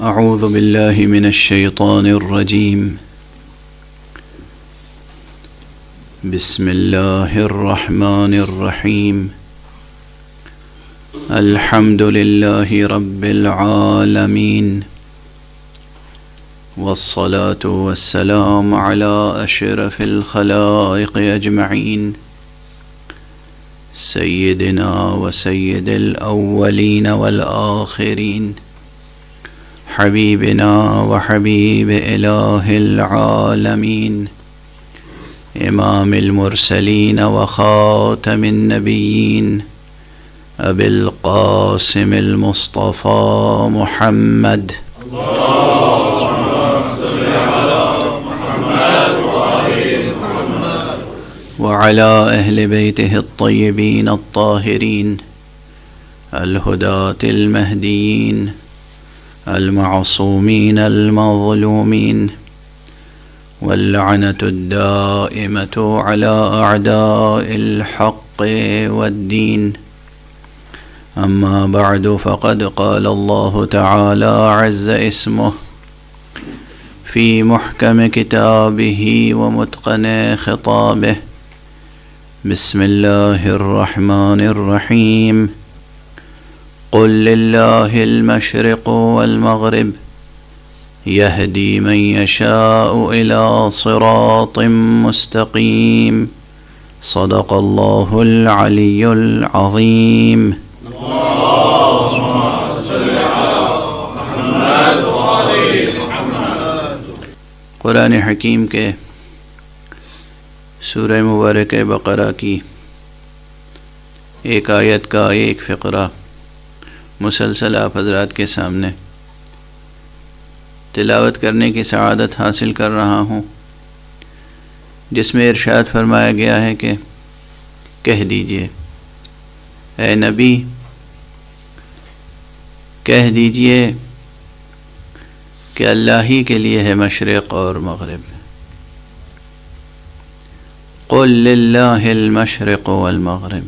اعوذ باللہ من الشیطان الرجیم بسم اللہ الرحمن الرحیم الحمد للہ رب العالمین والصلاة والسلام على اشرف الخلائق اجمعین سیدنا وسید الاولین والآخرین حبیبنا وحبیب الہ العالمین امام المرسلین وخاتم النبیین ابی القاسم المصطفى محمد وعلى أهل بيته الطيبين الطاهرين الهداة المهديين المعصومين المظلومين واللعنة الدائمة على أعداء الحق والدين أما بعد فقد قال الله تعالى عز اسمه في محكم كتابه ومتقن خطابه بسم الله الرحمن الرحيم قل لله المشرق والمغرب يهدي من يشاء إلى صراط مستقيم صدق الله العلي العظيم قرآن حکیم کے سورہ مبارک بقرہ کی ایک آیت کا ایک فقرہ مسلسل آپ حضرات کے سامنے تلاوت کرنے کی سعادت حاصل کر رہا ہوں، جس میں ارشاد فرمایا گیا ہے کہ کہہ دیجئے اے نبی، کہہ دیجئے کہ اللہ ہی کے لیے ہے مشرق اور مغرب۔ قل للہ المشرق والمغرب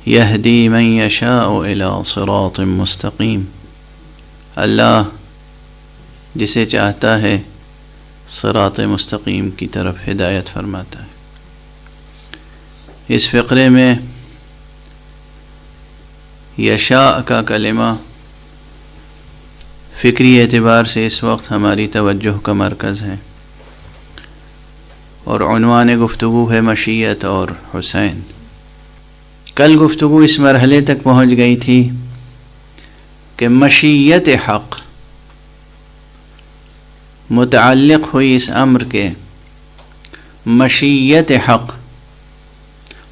یہدی من یشاء الی صراط مستقیم، اللہ جسے چاہتا ہے صراط مستقیم کی طرف ہدایت فرماتا ہے۔ اس فقرے میں یشاء کا کلمہ فکری اعتبار سے اس وقت ہماری توجہ کا مرکز ہے، اور عنوان گفتگو ہے مشیت اور حسین۔ کل گفتگو اس مرحلے تک پہنچ گئی تھی کہ مشیت حق متعلق ہوئی اس امر کے، مشیت حق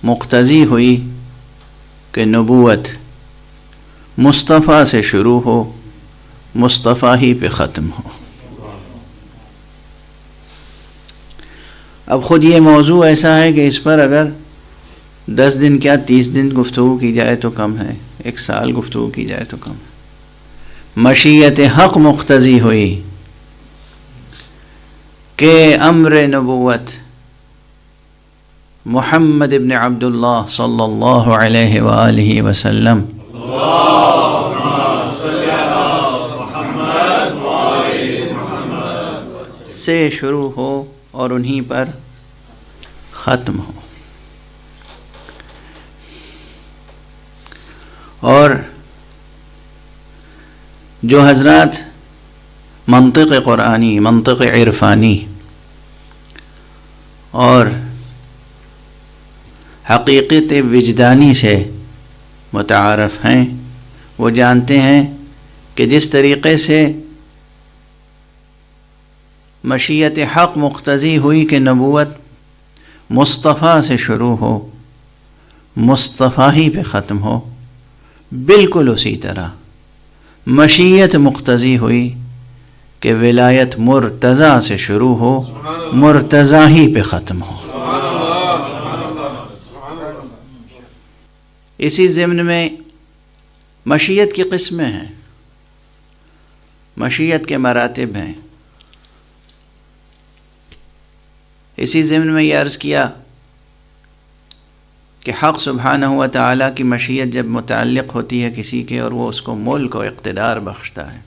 مقتضی ہوئی کہ نبوت مصطفیٰ سے شروع ہو، مصطفیٰ ہی پہ ختم ہو۔ اب خود یہ موضوع ایسا ہے کہ اس پر اگر 10 دن کیا 30 دن گفتگو کی جائے تو کم ہے، 1 سال گفتگو کی جائے تو کم ہے۔ مشیت حق مقتضی ہوئی کہ امر نبوت محمد ابن عبداللہ صلی اللہ علیہ وآلہ وسلم سے شروع ہو اور انہی پر ختم ہو۔ اور جو حضرات منطق قرآنی، منطق عرفانی اور حقیقت وجدانی سے متعارف ہیں، وہ جانتے ہیں کہ جس طریقے سے مشیت حق مقتضی ہوئی کہ نبوت مصطفیٰ سے شروع ہو، مصطفیٰ ہی پہ ختم ہو، بالکل اسی طرح مشیت مقتضی ہوئی کہ ولایت مرتضیٰ سے شروع ہو، مرتضیٰ ہی پہ ختم ہو۔ اسی ضمن میں مشیت کی قسمیں ہیں، مشیت کے مراتب ہیں۔ اسی ضمن میں یہ عرض کیا کہ حق سبحانہ و تعالیٰ کی مشیت جب متعلق ہوتی ہے کسی کے اور وہ اس کو ملک و اقتدار بخشتا ہے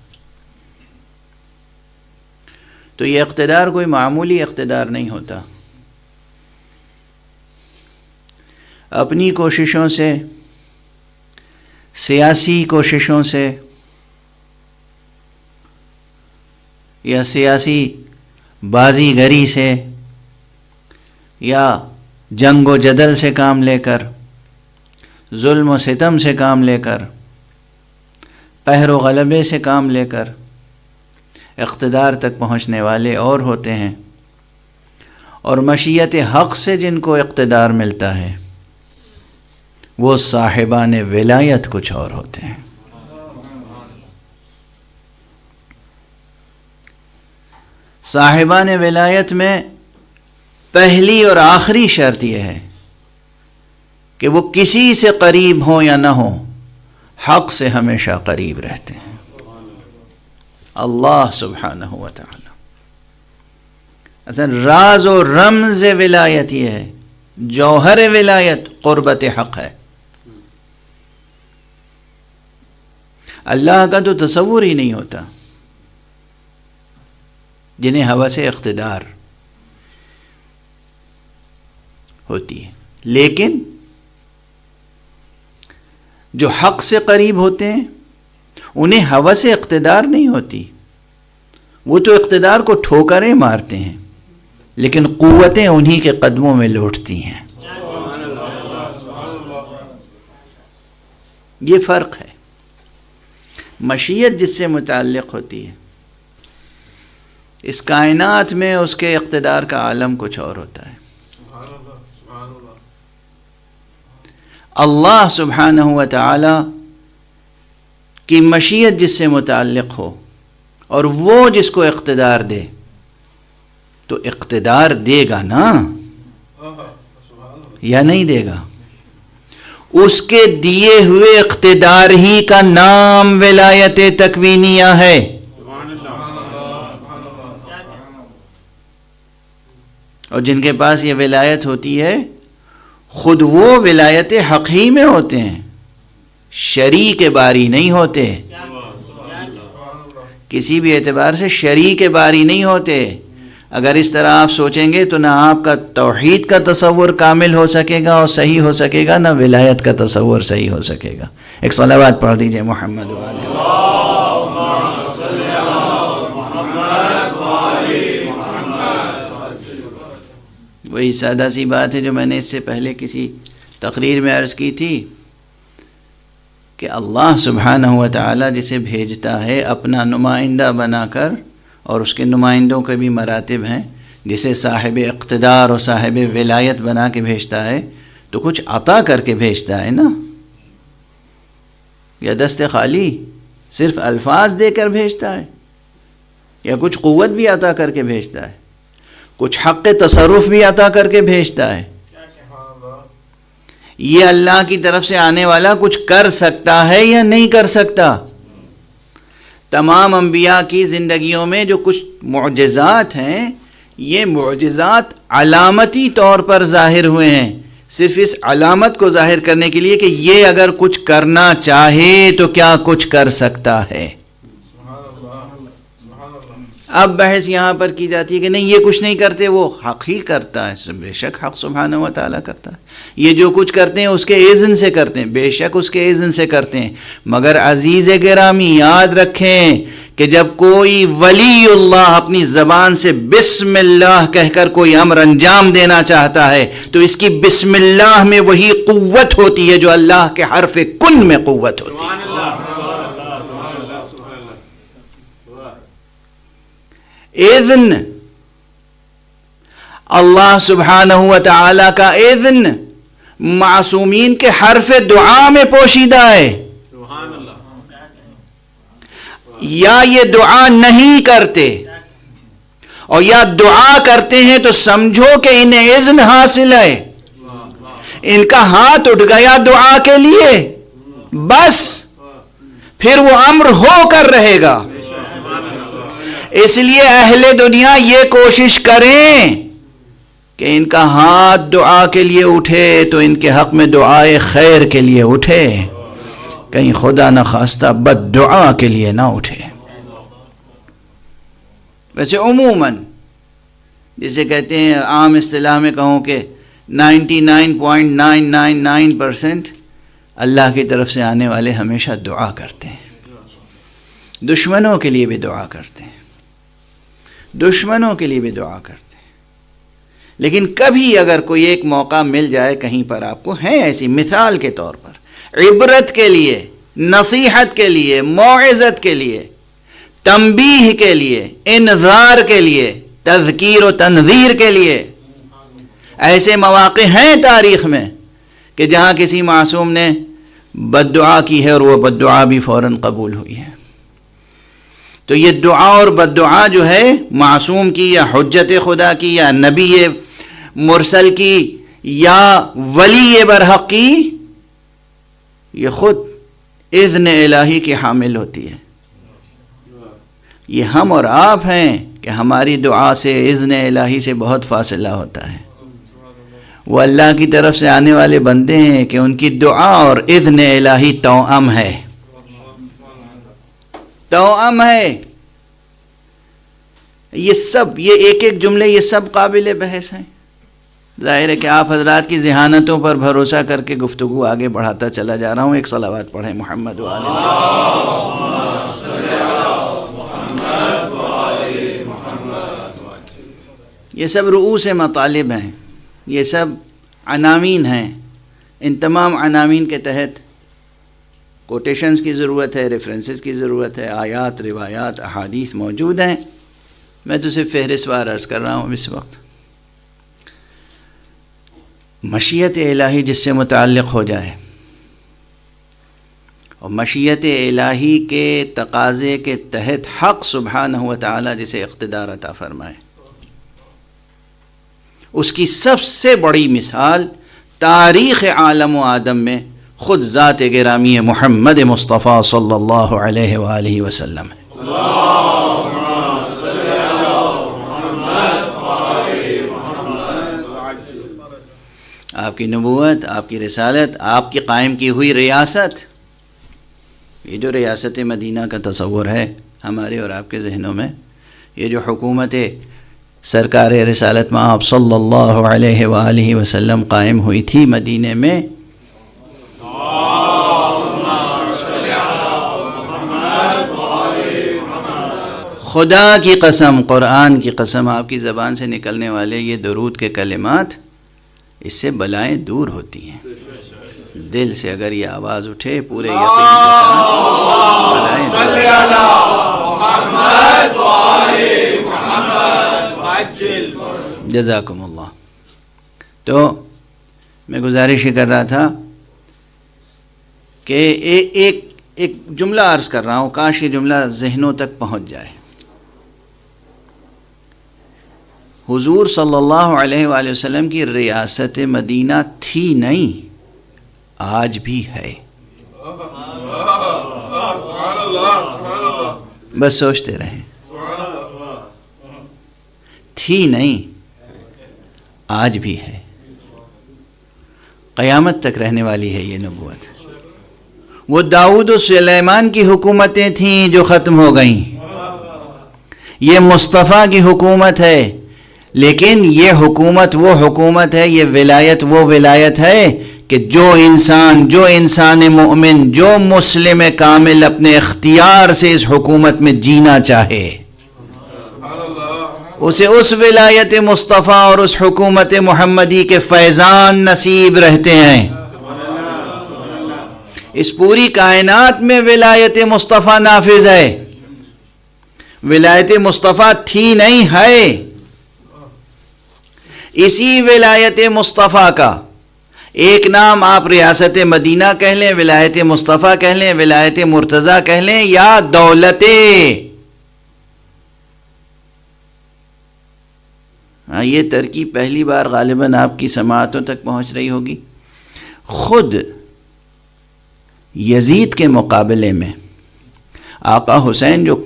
تو یہ اقتدار کوئی معمولی اقتدار نہیں ہوتا. اپنی کوششوں سے، سیاسی کوششوں سے یا سیاسی بازی گری سے یا جنگ و جدل سے کام لے کر، ظلم و ستم سے کام لے کر، قہر و غلبے سے کام لے کر اقتدار تک پہنچنے والے اور ہوتے ہیں، اور مشیت حق سے جن کو اقتدار ملتا ہے وہ صاحبان ولایت کچھ اور ہوتے ہیں. صاحبان ولایت میں پہلی اور آخری شرط یہ ہے کہ وہ کسی سے قریب ہوں یا نہ ہوں، حق سے ہمیشہ قریب رہتے ہیں. اللہ سبحانہ و تعالی اصل راز و رمز ولایت یہ ہے، جوہر ولایت قربت حق ہے. اللہ کا تو تصور ہی نہیں ہوتا جنہیں ہوس اقتدار ہوتی ہے، لیکن جو حق سے قریب ہوتے ہیں انہیں ہوس اقتدار نہیں ہوتی. وہ تو اقتدار کو ٹھوکریں مارتے ہیں لیکن قوتیں انہی کے قدموں میں لوٹتی ہیں. یہ فرق ہے. مشیت جس سے متعلق ہوتی ہے، اس کائنات میں اس کے اقتدار کا عالم کچھ اور ہوتا ہے. اللہ سبحانہ و تعالی کی مشیت جس سے متعلق ہو اور وہ جس کو اقتدار دے تو اقتدار دے گا نا یا نہیں دے گا؟ اس کے دیے ہوئے اقتدار ہی کا نام ولایت تکوینیہ ہے. اور جن کے پاس یہ ولایت ہوتی ہے خود وہ ولایت حق ہی میں ہوتے ہیں، شریک باری نہیں ہوتے. کسی بھی اعتبار سے شریک باری نہیں ہوتے. اگر اس طرح آپ سوچیں گے تو نہ آپ کا توحید کا تصور کامل ہو سکے گا اور صحیح ہو سکے گا، نہ ولایت کا تصور صحیح ہو سکے گا. ایک صلوات پڑھ دیجئے محمد والے. وہی سادہ سی بات ہے جو میں نے اس سے پہلے کسی تقریر میں عرض کی تھی کہ اللہ سبحانہ و تعالی جسے بھیجتا ہے اپنا نمائندہ بنا کر، اور اس کے نمائندوں کے بھی مراتب ہیں، جسے صاحب اقتدار اور صاحب ولایت بنا کے بھیجتا ہے تو کچھ عطا کر کے بھیجتا ہے نا، یا دست خالی صرف الفاظ دے کر بھیجتا ہے، یا کچھ قوت بھی عطا کر کے بھیجتا ہے، کچھ حق تصرف بھی عطا کر کے بھیجتا ہے. یہ اللہ کی طرف سے آنے والا کچھ کر سکتا ہے یا نہیں کر سکتا؟ تمام انبیاء کی زندگیوں میں جو کچھ معجزات ہیں، یہ معجزات علامتی طور پر ظاہر ہوئے ہیں، صرف اس علامت کو ظاہر کرنے کے لیے کہ یہ اگر کچھ کرنا چاہے تو کیا کچھ کر سکتا ہے. اب بحث یہاں پر کی جاتی ہے کہ نہیں یہ کچھ نہیں کرتے، وہ حق ہی کرتا ہے. بے شک حق سبحانہ و تعالیٰ کرتا ہے. یہ جو کچھ کرتے ہیں اس کے اذن سے کرتے ہیں، بے شک اس کے اذن سے کرتے ہیں. مگر عزیز گرامی یاد رکھیں کہ جب کوئی ولی اللہ اپنی زبان سے بسم اللہ کہہ کر کوئی امر انجام دینا چاہتا ہے تو اس کی بسم اللہ میں وہی قوت ہوتی ہے جو اللہ کے حرف کن میں قوت ہوتی ہے. اذن، اللہ سبحانہ و تعالی کا اذن معصومین کے حرف دعا میں پوشیدہ ہے. یا یہ دعا نہیں کرتے اور یا دعا کرتے ہیں تو سمجھو کہ انہیں اذن حاصل ہے، ان کا ہاتھ اٹھ گیا دعا کے لیے، بس پھر وہ امر ہو کر رہے گا. اس لیے اہل دنیا یہ کوشش کریں کہ ان کا ہاتھ دعا کے لیے اٹھے تو ان کے حق میں دعائے خیر کے لیے اٹھے، کہیں خدا نخواستہ بد دعا کے لیے نہ اٹھے. ویسے عموماً جسے کہتے ہیں عام اصطلاح میں کہوں کہ 99.999% اللہ کی طرف سے آنے والے ہمیشہ دعا کرتے ہیں، دشمنوں کے لیے بھی دعا کرتے ہیں، دشمنوں کے لیے بھی دعا کرتے ہیں۔ لیکن کبھی اگر کوئی ایک موقع مل جائے کہیں پر آپ کو، ہے ایسی مثال کے طور پر، عبرت کے لیے، نصیحت کے لیے، موعظت کے لیے، تنبیہ کے لیے، انذار کے لیے، تذکیر و تنذیر کے لیے، ایسے مواقع ہیں تاریخ میں کہ جہاں کسی معصوم نے بد دعا کی ہے اور وہ بد دعا بھی فوراً قبول ہوئی ہے۔ تو یہ دعا اور بد دعا جو ہے معصوم کی یا حجت خدا کی یا نبی مرسل کی یا ولی برحق کی، یہ خود اذن الہی کی حامل ہوتی ہے۔ یہ ہم اور آپ ہیں کہ ہماری دعا سے اذن الہی سے بہت فاصلہ ہوتا ہے۔ وہ اللہ کی طرف سے آنے والے بندے ہیں کہ ان کی دعا اور اذن الہی توأم ہے، توأم ہے۔ یہ سب، یہ ایک ایک جملے، یہ سب قابل بحث ہیں۔ ظاہر ہے کہ آپ حضرات کی ذہانتوں پر بھروسہ کر کے گفتگو آگے بڑھاتا چلا جا رہا ہوں۔ ایک صلوات پڑھیں محمد وآل محمد۔ یہ سب رؤوس مطالب ہیں، یہ سب عناوین ہیں۔ ان تمام عناوین کے تحت کوٹیشنز کی ضرورت ہے، ریفرنسز کی ضرورت ہے، آیات، روایات، احادیث موجود ہیں۔ میں تو صرف فہرست وار عرض کر رہا ہوں اس وقت۔ مشیت الہی جس سے متعلق ہو جائے اور مشیت الہی کے تقاضے کے تحت حق سبحانہ و تعالی جسے اقتدار عطا فرمائے، اس کی سب سے بڑی مثال تاریخ عالم و آدم میں خود ذات گرامی محمد مصطفیٰ صلی اللہ علیہ وآلہ وسلم ہے۔ آپ کی نبوت، آپ کی رسالت، آپ کی قائم کی ہوئی ریاست، یہ جو ریاست مدینہ کا تصور ہے ہمارے اور آپ کے ذہنوں میں، یہ جو حکومت سرکار رسالت مآب صلی اللہ علیہ وآلہ وسلم قائم ہوئی تھی مدینہ میں، خدا کی قسم، قرآن کی قسم، آپ کی زبان سے نکلنے والے یہ درود کے کلمات، اس سے بلائیں دور ہوتی ہیں۔ دل سے اگر یہ آواز اٹھے پورے یقین کے ساتھ، جزاکم اللہ۔ تو میں گزارش کر رہا تھا کہ ایک جملہ عرض کر رہا ہوں، کاش یہ جملہ ذہنوں تک پہنچ جائے۔ حضور صلی اللہ علیہ وآلہ وسلم کی ریاست مدینہ تھی نہیں، آج بھی ہے۔ بس سوچتے رہیں، تھی نہیں، آج بھی ہے، قیامت تک رہنے والی ہے یہ نبوت۔ وہ داؤد و سلیمان کی حکومتیں تھیں جو ختم ہو گئیں، یہ مصطفیٰ کی حکومت ہے، لیکن یہ حکومت وہ حکومت ہے، یہ ولایت وہ ولایت ہے کہ جو انسان مومن، جو مسلم کامل اپنے اختیار سے اس حکومت میں جینا چاہے، اسے اس ولایت مصطفیٰ اور اس حکومت محمدی کے فیضان نصیب رہتے ہیں۔ اس پوری کائنات میں ولایت مصطفیٰ نافذ ہے، ولایت مصطفیٰ تھی نہیں، ہے۔ اسی ولایت مصطفیٰ کا ایک نام آپ ریاست مدینہ کہہ لیں، ولایت مصطفیٰ کہہ لیں، ولایت مرتضیٰ کہہ لیں، یا دولت، یہ ترکیب پہلی بار غالباً آپ کی سماعتوں تک پہنچ رہی ہوگی۔ خود یزید کے مقابلے میں آقا حسین جو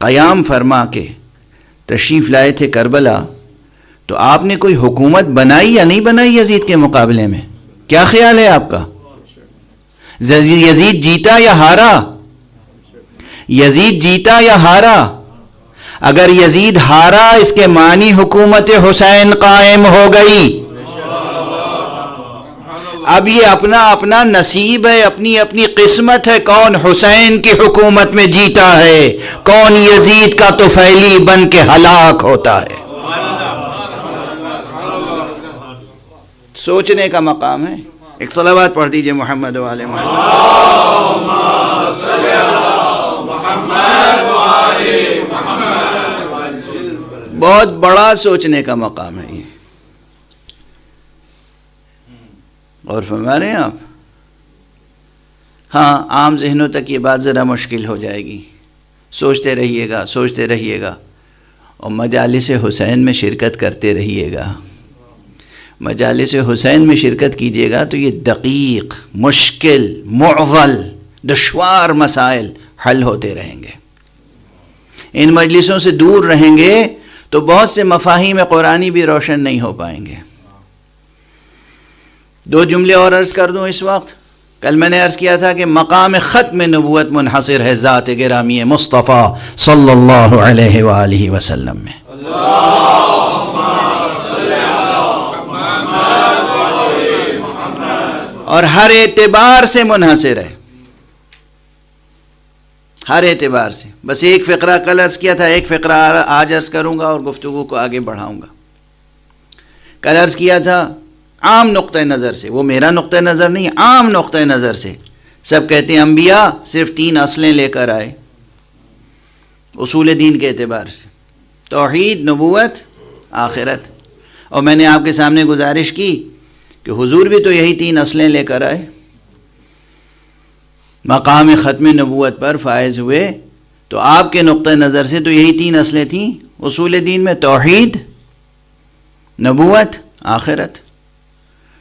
قیام فرما کے تشریف لائے تھے کربلا، تو آپ نے کوئی حکومت بنائی یا نہیں بنائی یزید کے مقابلے میں؟ کیا خیال ہے آپ کا؟ یزید جیتا یا ہارا؟ یزید جیتا یا ہارا؟ اگر یزید ہارا اس کے معنی حکومت حسین قائم ہو گئی. اب یہ اپنا اپنا نصیب ہے، اپنی اپنی قسمت ہے، کون حسین کی حکومت میں جیتا ہے، کون یزید کا طفیلی بن کے ہلاک ہوتا ہے. سوچنے کا مقام ہے. ایک صلوات پڑھ دیجئے محمد و آل محمد. بہت بڑا سوچنے کا مقام ہے یہ. اور فرما رہے ہیں آپ. ہاں عام ذہنوں تک یہ بات ذرا مشکل ہو جائے گی. سوچتے رہیے گا، سوچتے رہیے گا، اور مجالس حسین میں شرکت کرتے رہیے گا. مجالس حسین میں شرکت کیجیے گا تو یہ دقیق، مشکل، معضل، دشوار مسائل حل ہوتے رہیں گے. ان مجلسوں سے دور رہیں گے تو بہت سے مفاہیم قرآنی بھی روشن نہیں ہو پائیں گے. 2 جملے اور عرض کر دوں اس وقت. کل میں نے عرض کیا تھا کہ مقام ختم نبوت منحصر ہے ذات گرامی مصطفیٰ صلی اللہ علیہ وآلہ وسلم میں. اور ہر اعتبار سے منحصر ہے، ہر اعتبار سے. بس ایک فقرہ کل عرض کیا تھا، ایک فقرہ آج عرض کروں گا اور گفتگو کو آگے بڑھاؤں گا. کل عرض کیا تھا عام نقطہ نظر سے، وہ میرا نقطہ نظر نہیں، عام نقطہ نظر سے سب کہتے ہیں انبیاء صرف 3 اصلیں لے کر آئے اصول دین کے اعتبار سے: توحید، نبوت، آخرت. اور میں نے آپ کے سامنے گزارش کی کہ حضور بھی تو یہی 3 اصلیں لے کر آئے. مقام ختم نبوت پر فائز ہوئے تو آپ کے نقطہ نظر سے تو یہی 3 اصلیں تھیں اصول دین میں: توحید، نبوت، آخرت.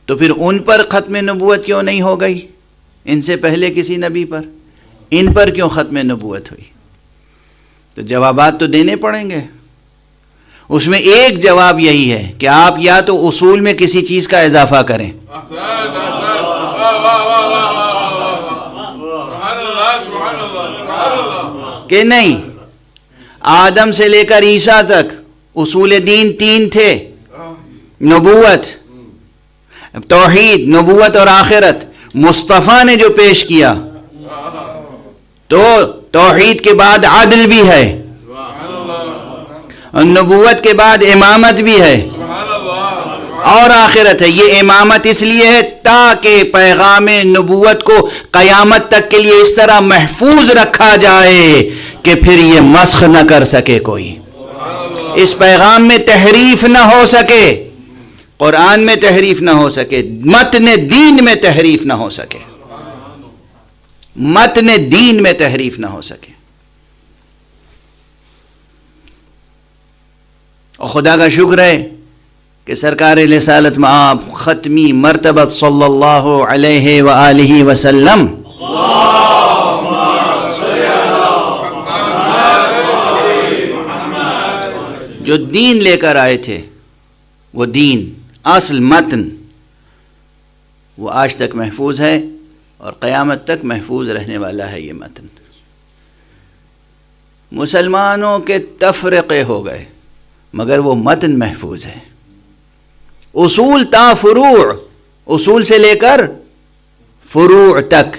تو پھر ان پر ختم نبوت کیوں نہیں ہو گئی؟ ان سے پہلے کسی نبی پر، ان پر کیوں ختم نبوت ہوئی؟ تو جوابات تو دینے پڑیں گے. اس میں ایک جواب یہی ہے کہ آپ یا تو اصول میں کسی چیز کا اضافہ کریں کہ نہیں. آدم سے لے کر عیسیٰ تک اصول دین 3 تھے: نبوت، توحید، نبوت اور آخرت. مصطفیٰ نے جو پیش کیا تو توحید کے بعد عدل بھی ہے، اور نبوت کے بعد امامت بھی ہے، اور آخرت ہے. یہ امامت اس لیے ہے تاکہ پیغام نبوت کو قیامت تک کے لیے اس طرح محفوظ رکھا جائے کہ پھر یہ مسخ نہ کر سکے کوئی، اس پیغام میں تحریف نہ ہو سکے، قرآن میں تحریف نہ ہو سکے، متن دین میں تحریف نہ ہو سکے، متن دین میں تحریف نہ ہو سکے. اور خدا کا شکر ہے کہ سرکار رسالت مآب ختمی مرتبت صلی اللہ علیہ وآلہ وسلم جو دین لے کر آئے تھے، وہ دین، اصل متن، وہ آج تک محفوظ ہے اور قیامت تک محفوظ رہنے والا ہے. یہ متن مسلمانوں کے تفرقے ہو گئے مگر وہ متن محفوظ ہے. اصول تا فروع، اصول سے لے کر فروع تک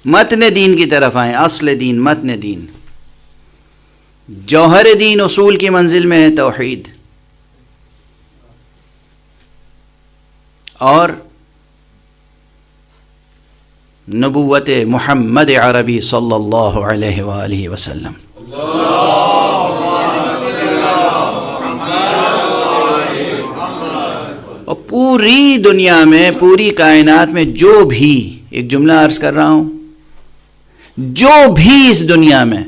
متن دین کی طرف آئیں. اصل دین، متن دین، جوہر دین اصول کی منزل میں ہے توحید، اور نبوت محمد عربی صلی اللہ علیہ وآلہ وسلم. اور پوری دنیا میں، پوری کائنات میں جو بھی، ایک جملہ عرض کر رہا ہوں، جو بھی اس دنیا میں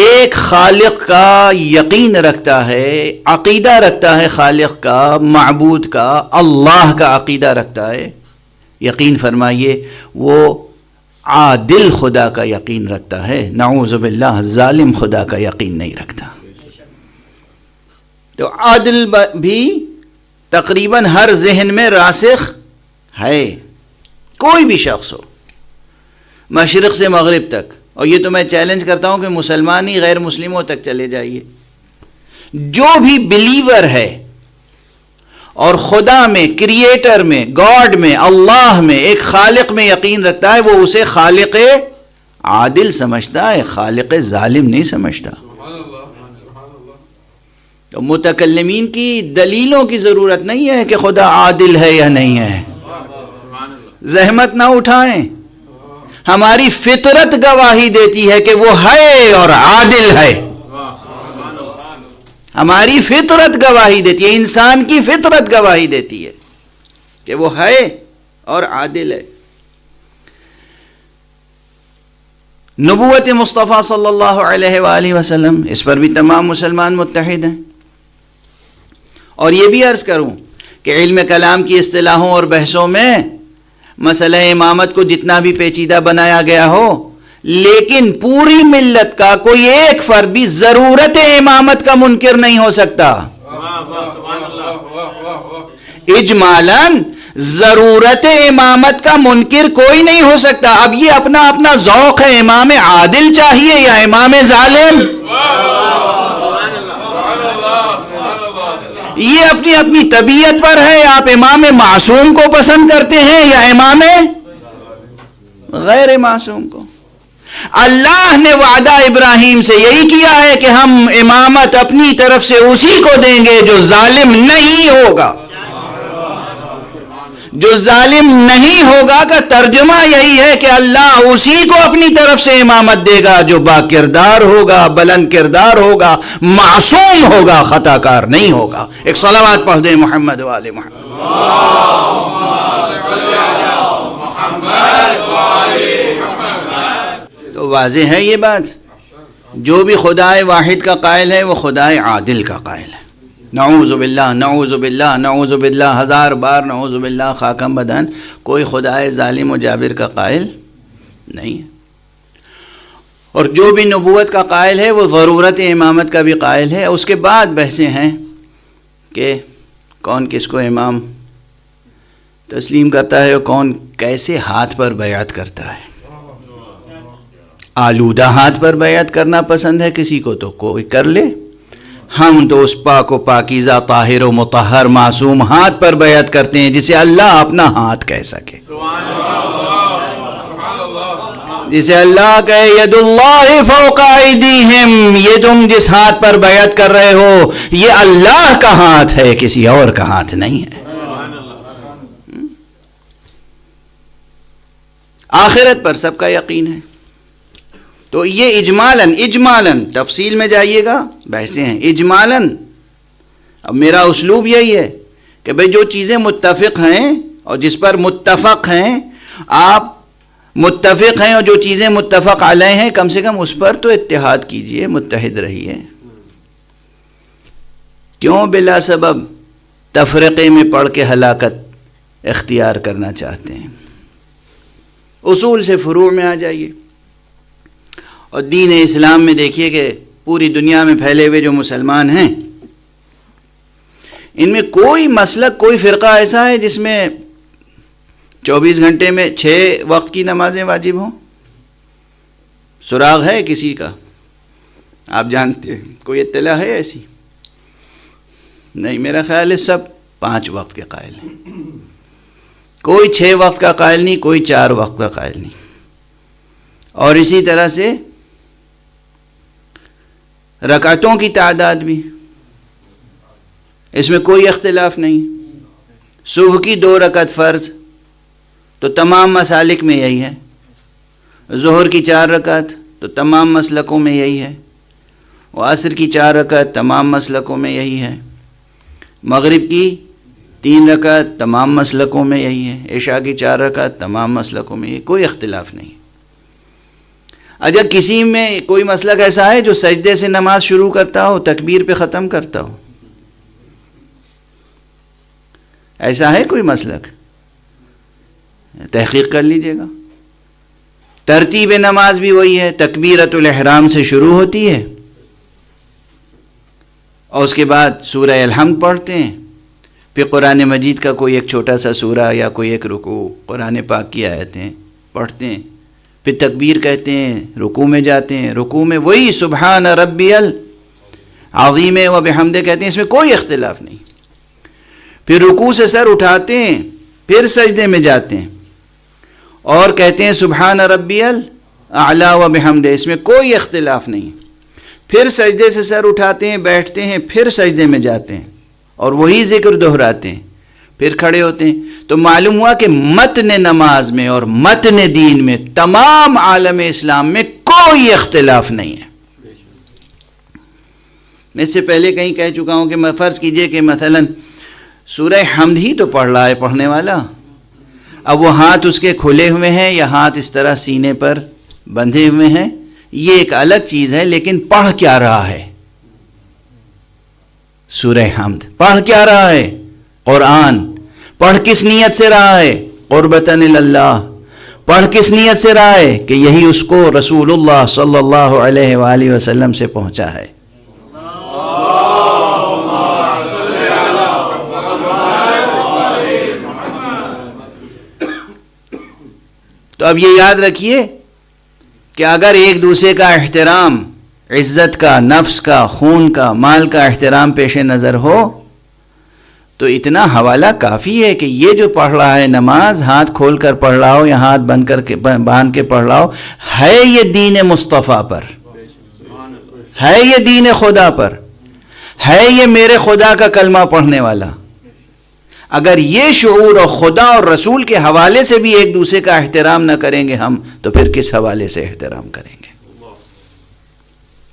ایک خالق کا یقین رکھتا ہے، عقیدہ رکھتا ہے، خالق کا، معبود کا، اللہ کا عقیدہ رکھتا ہے، یقین فرمائیے وہ عادل خدا کا یقین رکھتا ہے، نعوذ باللہ ظالم خدا کا یقین نہیں رکھتا. تو عادل بھی تقریباً ہر ذہن میں راسخ ہے. کوئی بھی شخص ہو، مشرق سے مغرب تک، اور یہ تو میں چیلنج کرتا ہوں کہ مسلمان ہی غیر مسلموں تک چلے جائیے، جو بھی بلیور ہے اور خدا میں، کریٹر میں، گاڈ میں، اللہ میں، ایک خالق میں یقین رکھتا ہے، وہ اسے خالق عادل سمجھتا ہے، خالق ظالم نہیں سمجھتا۔ تو متکلمین کی دلیلوں کی ضرورت نہیں ہے کہ خدا عادل ہے یا نہیں ہے، زحمت نہ اٹھائیں، ہماری فطرت گواہی دیتی ہے کہ وہ ہے اور عادل ہے، ہماری فطرت گواہی دیتی ہے، انسان کی فطرت گواہی دیتی ہے کہ وہ ہے اور عادل ہے۔ نبوت مصطفیٰ صلی اللہ علیہ وآلہ وسلم، اس پر بھی تمام مسلمان متحد ہیں۔ اور یہ بھی عرض کروں کہ علم کلام کی اصطلاحوں اور بحثوں میں مسئلہ امامت کو جتنا بھی پیچیدہ بنایا گیا ہو، لیکن پوری ملت کا کوئی ایک فرد بھی ضرورت امامت کا منکر نہیں ہو سکتا۔ اجمالاً ضرورت امامت کا منکر کوئی نہیں ہو سکتا۔ اب یہ اپنا اپنا ذوق ہے، امام عادل چاہیے یا امام ظالم، یہ اپنی اپنی طبیعت پر ہے۔ آپ امام معصوم کو پسند کرتے ہیں یا امام غیر معصوم کو؟ اللہ نے وعدہ ابراہیم سے یہی کیا ہے کہ ہم امامت اپنی طرف سے اسی کو دیں گے جو ظالم نہیں ہوگا۔ جو ظالم نہیں ہوگا کا ترجمہ یہی ہے کہ اللہ اسی کو اپنی طرف سے امامت دے گا جو با کردار ہوگا، بلند کردار ہوگا، معصوم ہوگا، خطا کار نہیں ہوگا۔ ایک صلوات پڑھ دیں محمد و آل محمد۔ تو واضح ہے یہ بات، جو بھی خدائے واحد کا قائل ہے وہ خدائے عادل کا قائل ہے۔ نعوذ باللہ، نعوذ باللہ، نعوذ باللہ، ہزار بار نعوذ باللہ، خاکم بدن، کوئی خدائے ظالم و جابر کا قائل نہیں ہے۔ اور جو بھی نبوت کا قائل ہے وہ ضرورت امامت کا بھی قائل ہے۔ اس کے بعد بحثیں ہیں کہ کون کس کو امام تسلیم کرتا ہے اور کون کیسے ہاتھ پر بیعت کرتا ہے۔ آلودہ ہاتھ پر بیعت کرنا پسند ہے کسی کو تو کوئی کر لے، ہم تو اس پاک و پاکیزہ، طاہر و مطہر، معصوم ہاتھ پر بیعت کرتے ہیں جسے اللہ اپنا ہاتھ کہہ سکے، جسے اللہ کہے ید اللہ فوق ایدیہم، یہ تم جس ہاتھ پر بیعت کر رہے ہو یہ اللہ کا ہاتھ ہے، کسی اور کا ہاتھ نہیں ہے۔ آخرت پر سب کا یقین ہے۔ تو یہ اجمالاً تفصیل میں جائیے گا، بحثیں ہیں اجمالاً۔ اب میرا اسلوب یہی ہے کہ بھئی جو چیزیں متفق ہیں اور جس پر متفق ہیں، آپ متفق ہیں اور جو چیزیں متفق علیہ ہیں کم سے کم اس پر تو اتحاد کیجئے، متحد رہیے۔ کیوں بلا سبب تفرقے میں پڑھ کے ہلاکت اختیار کرنا چاہتے ہیں؟ اصول سے فروع میں آ جائیے۔ اور دین اسلام میں دیکھیے کہ پوری دنیا میں پھیلے ہوئے جو مسلمان ہیں، ان میں کوئی مسلک، کوئی فرقہ ایسا ہے جس میں 24 گھنٹے میں 6 وقت کی نمازیں واجب ہوں؟ سراغ ہے کسی کا؟ آپ جانتے ہیں کوئی اطلاع ہے ایسی؟ نہیں، میرا خیال ہے سب 5 وقت کے قائل ہیں، کوئی 6 وقت کا قائل نہیں، کوئی 4 وقت کا قائل نہیں۔ اور اسی طرح سے رکعتوں کی تعداد بھی، اس میں کوئی اختلاف نہیں۔ صبح کی 2 رکعت فرض تو تمام مسالک میں یہی ہے، ظہر کی 4 رکعت تو تمام مسلکوں میں یہی ہے، عصر کی 4 رکعت تمام مسلکوں میں یہی ہے، مغرب کی 3 رکعت تمام مسلکوں میں یہی ہے، عشاء کی 4 رکعت تمام مسلکوں میں یہی، کوئی اختلاف نہیں۔ اگر کسی میں کوئی مسلک ایسا ہے جو سجدے سے نماز شروع کرتا ہو، تکبیر پہ ختم کرتا ہو، ایسا ہے کوئی مسلک؟ تحقیق کر لیجئے گا۔ ترتیب نماز بھی وہی ہے، تکبیرۃ الاحرام سے شروع ہوتی ہے اور اس کے بعد سورہ الحمد پڑھتے ہیں، پھر قرآن مجید کا کوئی ایک چھوٹا سا سورہ یا کوئی ایک رکوع، قرآن پاک کی آیتیں پڑھتے ہیں، پھر تکبیر کہتے ہیں، رکوع میں جاتے ہیں، رکوع میں وہی سبحان ربی العظیم و بحمدہ کہتے ہیں، اس میں کوئی اختلاف نہیں. پھر رکوع سے سر اٹھاتے ہیں، پھر سجدے میں جاتے ہیں اور کہتے ہیں سبحان ربی الاعلی و بحمدہ، اس میں کوئی اختلاف نہیں. پھر سجدے سے سر اٹھاتے ہیں، بیٹھتے ہیں، پھر سجدے میں جاتے ہیں اور وہی ذکر دہراتے ہیں، پھر کھڑے ہوتے ہیں. تو معلوم ہوا کہ متن نماز میں اور متن دین میں تمام عالم اسلام میں کوئی اختلاف نہیں ہے. میں اس سے پہلے کہیں کہہ چکا ہوں کہ میں فرض کیجئے کہ مثلا سورہ حمد ہی تو پڑھ رہا ہے پڑھنے والا، اب وہ ہاتھ اس کے کھلے ہوئے ہیں یا ہاتھ اس طرح سینے پر بندھے ہوئے ہیں، یہ ایک الگ چیز ہے، لیکن پڑھ کیا رہا ہے؟ سورہ حمد. پڑھ کیا رہا ہے؟ قرآن. پڑھ کس نیت سے رہا ہے؟ قربتاً اللہ. پڑھ کس نیت سے رہا ہے؟ کہ یہی اس کو رسول اللہ صلی اللہ علیہ وآلہ وسلم سے پہنچا ہے. تو اب یہ یاد رکھیے کہ اگر ایک دوسرے کا احترام، عزت کا، نفس کا، خون کا، مال کا احترام پیش نظر ہو تو اتنا حوالہ کافی ہے کہ یہ جو پڑھ رہا ہے نماز، ہاتھ کھول کر پڑھ رہا ہو یا ہاتھ باندھ کے پڑھ رہا ہو، ہے یہ دین مصطفیٰ پر، ہے یہ دین خدا پر، ہے یہ میرے خدا کا کلمہ پڑھنے والا. اگر یہ شعور اور خدا اور رسول کے حوالے سے بھی ایک دوسرے کا احترام نہ کریں گے ہم، تو پھر کس حوالے سے احترام کریں گے؟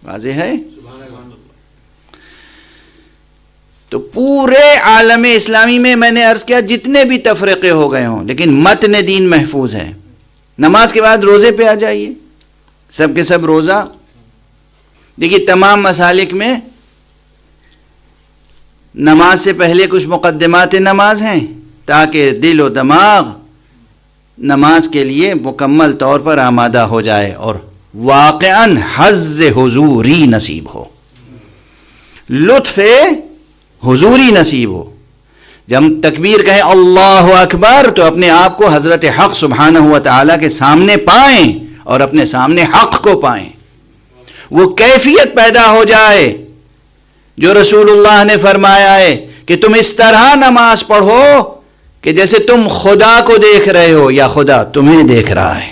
واضح ہے؟ تو پورے عالم اسلامی میں میں نے عرض کیا جتنے بھی تفرقے ہو گئے ہوں، لیکن متن دین محفوظ ہے. نماز کے بعد روزے پہ آ جائیے، سب کے سب روزہ. دیکھیے تمام مسالک میں نماز سے پہلے کچھ مقدمات نماز ہیں تاکہ دل و دماغ نماز کے لیے مکمل طور پر آمادہ ہو جائے اور واقعاً حظ حضوری نصیب ہو، لطف حضوری نصیب ہو. جب ہم تکبیر کہیں اللہ اکبر تو اپنے آپ کو حضرت حق سبحانہ و تعالیٰ کے سامنے پائیں اور اپنے سامنے حق کو پائیں، وہ کیفیت پیدا ہو جائے جو رسول اللہ نے فرمایا ہے کہ تم اس طرح نماز پڑھو کہ جیسے تم خدا کو دیکھ رہے ہو یا خدا تمہیں دیکھ رہا ہے.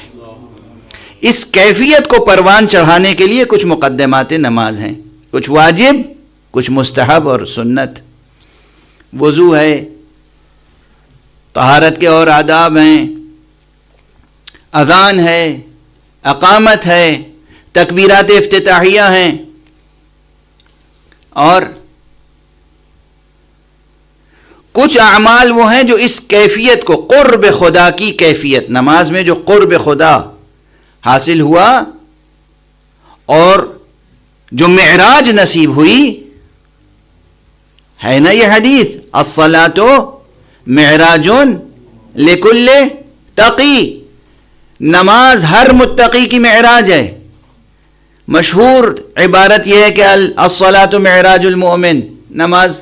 اس کیفیت کو پروان چڑھانے کے لیے کچھ مقدمات نماز ہیں، کچھ واجب، کچھ مستحب اور سنت. وضو ہے، طہارت کے اور آداب ہیں، اذان ہے، اقامت ہے، تکبیرات افتتاحیہ ہیں، اور کچھ اعمال وہ ہیں جو اس کیفیت کو، قرب خدا کی کیفیت، نماز میں جو قرب خدا حاصل ہوا اور جو معراج نصیب ہوئی ہے نا یہ حدیث، الصلاۃ معراج لکل تقی، نماز ہر متقی کی معراج ہے. مشہور عبارت یہ ہے کہ الصلاۃ معراج المؤمن، نماز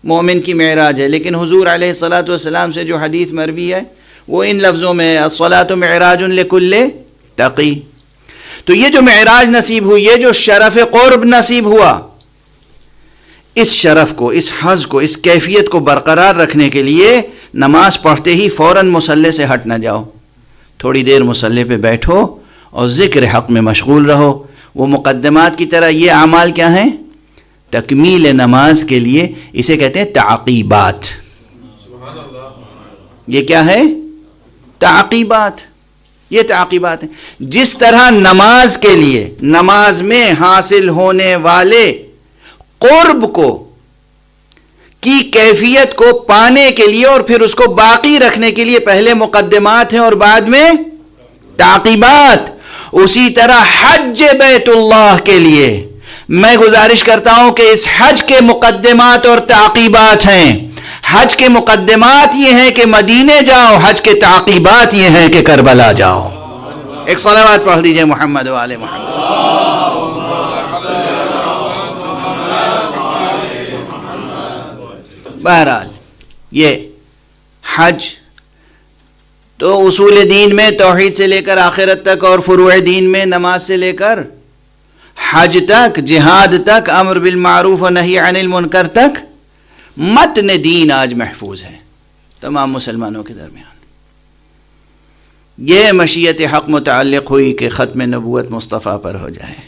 مومن کی معراج ہے، لیکن حضور علیہ الصلاۃ والسلام سے جو حدیث مروی ہے وہ ان لفظوں میں ہے الصلاۃ معراج لکل تقی. تو یہ جو معراج نصیب ہوئی، یہ جو شرف قرب نصیب ہوا، اس شرف کو، اس حظ کو، اس کیفیت کو برقرار رکھنے کے لیے نماز پڑھتے ہی فوراً مصلی سے ہٹ نہ جاؤ، تھوڑی دیر مصلی پہ بیٹھو اور ذکر حق میں مشغول رہو. وہ مقدمات کی طرح یہ اعمال کیا ہیں؟ تکمیل نماز کے لیے اسے کہتے ہیں تعقیبات. یہ کیا ہے؟ تعقیبات. یہ تعقیبات ہیں. جس طرح نماز کے لیے، نماز میں حاصل ہونے والے قرب کو کی کیفیت کو پانے کے لیے اور پھر اس کو باقی رکھنے کے لیے پہلے مقدمات ہیں اور بعد میں تعقیبات، اسی طرح حج بیت اللہ کے لیے میں گزارش کرتا ہوں کہ اس حج کے مقدمات اور تعقیبات ہیں. حج کے مقدمات یہ ہیں کہ مدینے جاؤ، حج کے تعقیبات یہ ہیں کہ کربلا جاؤ. ایک صلوات پڑھ دیجئے محمد و آل محمد. بہرحال یہ حج تو اصول دین میں توحید سے لے کر آخرت تک، اور فروع دین میں نماز سے لے کر حج تک، جہاد تک، امر بالمعروف و نہی عن المنکر تک، متن دین آج محفوظ ہے تمام مسلمانوں کے درمیان۔ یہ مشیت حق متعلق ہوئی کہ ختم نبوت مصطفیٰ پر ہو جائے،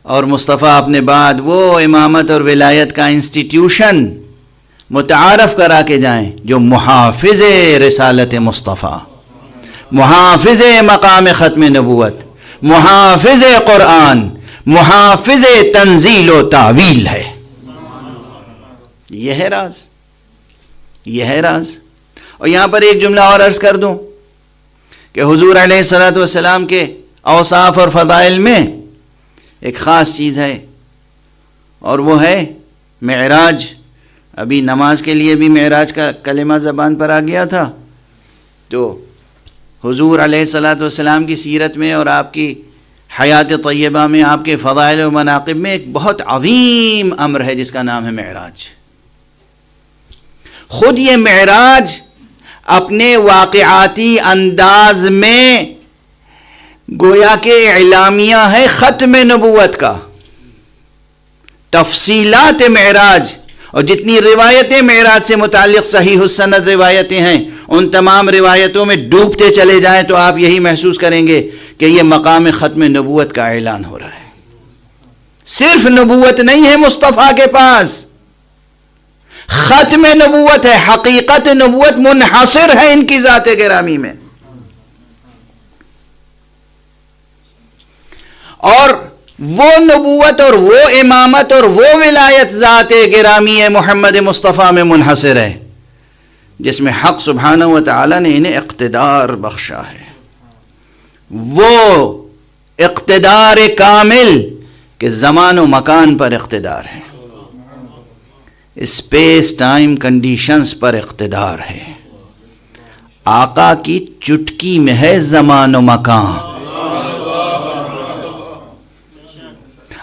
اور مصطفیٰ اپنے بعد وہ امامت اور ولایت کا انسٹیٹیوشن متعارف کرا کے جائیں جو محافظ رسالت مصطفیٰ، محافظ مقام ختم نبوت، محافظ قرآن، محافظ تنزیل و تعویل ہے۔ یہ ہے راز، یہ ہے راز۔ اور یہاں پر ایک جملہ اور عرض کر دوں کہ حضور علیہ الصلوۃ والسلام کے اوصاف اور فضائل میں ایک خاص چیز ہے، اور وہ ہے معراج۔ ابھی نماز کے لیے بھی معراج کا کلمہ زبان پر آ گیا تھا، تو حضور علیہ الصلوۃ والسلام کی سیرت میں اور آپ کی حیات طیبہ میں، آپ کے فضائل و مناقب میں ایک بہت عظیم امر ہے جس کا نام ہے معراج۔ خود یہ معراج اپنے واقعاتی انداز میں گویا کہ اعلامیہ ہے ختم نبوت کا۔ تفصیلات معراج اور جتنی روایتیں معراج سے متعلق صحیح السند روایتیں ہیں، ان تمام روایتوں میں ڈوبتے چلے جائیں تو آپ یہی محسوس کریں گے کہ یہ مقام ختم نبوت کا اعلان ہو رہا ہے۔ صرف نبوت نہیں ہے مصطفیٰ کے پاس، ختم نبوت ہے، حقیقت نبوت منحصر ہے ان کی ذات گرامی میں۔ اور وہ نبوت اور وہ امامت اور وہ ولایت ذات گرامی محمد مصطفیٰ میں منحصر ہے، جس میں حق سبحانہ و تعالی نے انہیں اقتدار بخشا ہے، وہ اقتدار کامل کہ زمان و مکان پر اقتدار ہے، اسپیس ٹائم کنڈیشنز پر اقتدار ہے۔ آقا کی چٹکی میں ہے زمان و مکان،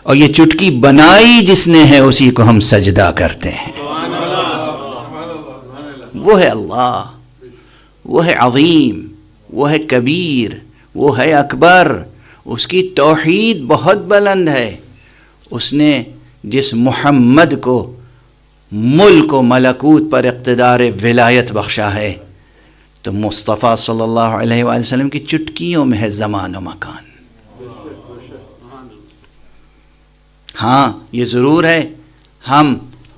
اور یہ چٹکی بنائی جس نے ہے اسی کو ہم سجدہ کرتے ہیں۔ وہ ہے اللہ، وہ ہے عظیم، وہ ہے کبیر، وہ ہے اکبر، اس کی توحید بہت بلند ہے۔ اس نے جس محمد کو ملک و ملکوت پر اقتدار ولایت بخشا ہے، تو مصطفیٰ صلی اللہ علیہ وآلہ وسلم کی چٹکیوں میں ہے زمان و مکان۔ ہاں یہ ضرور ہے، ہم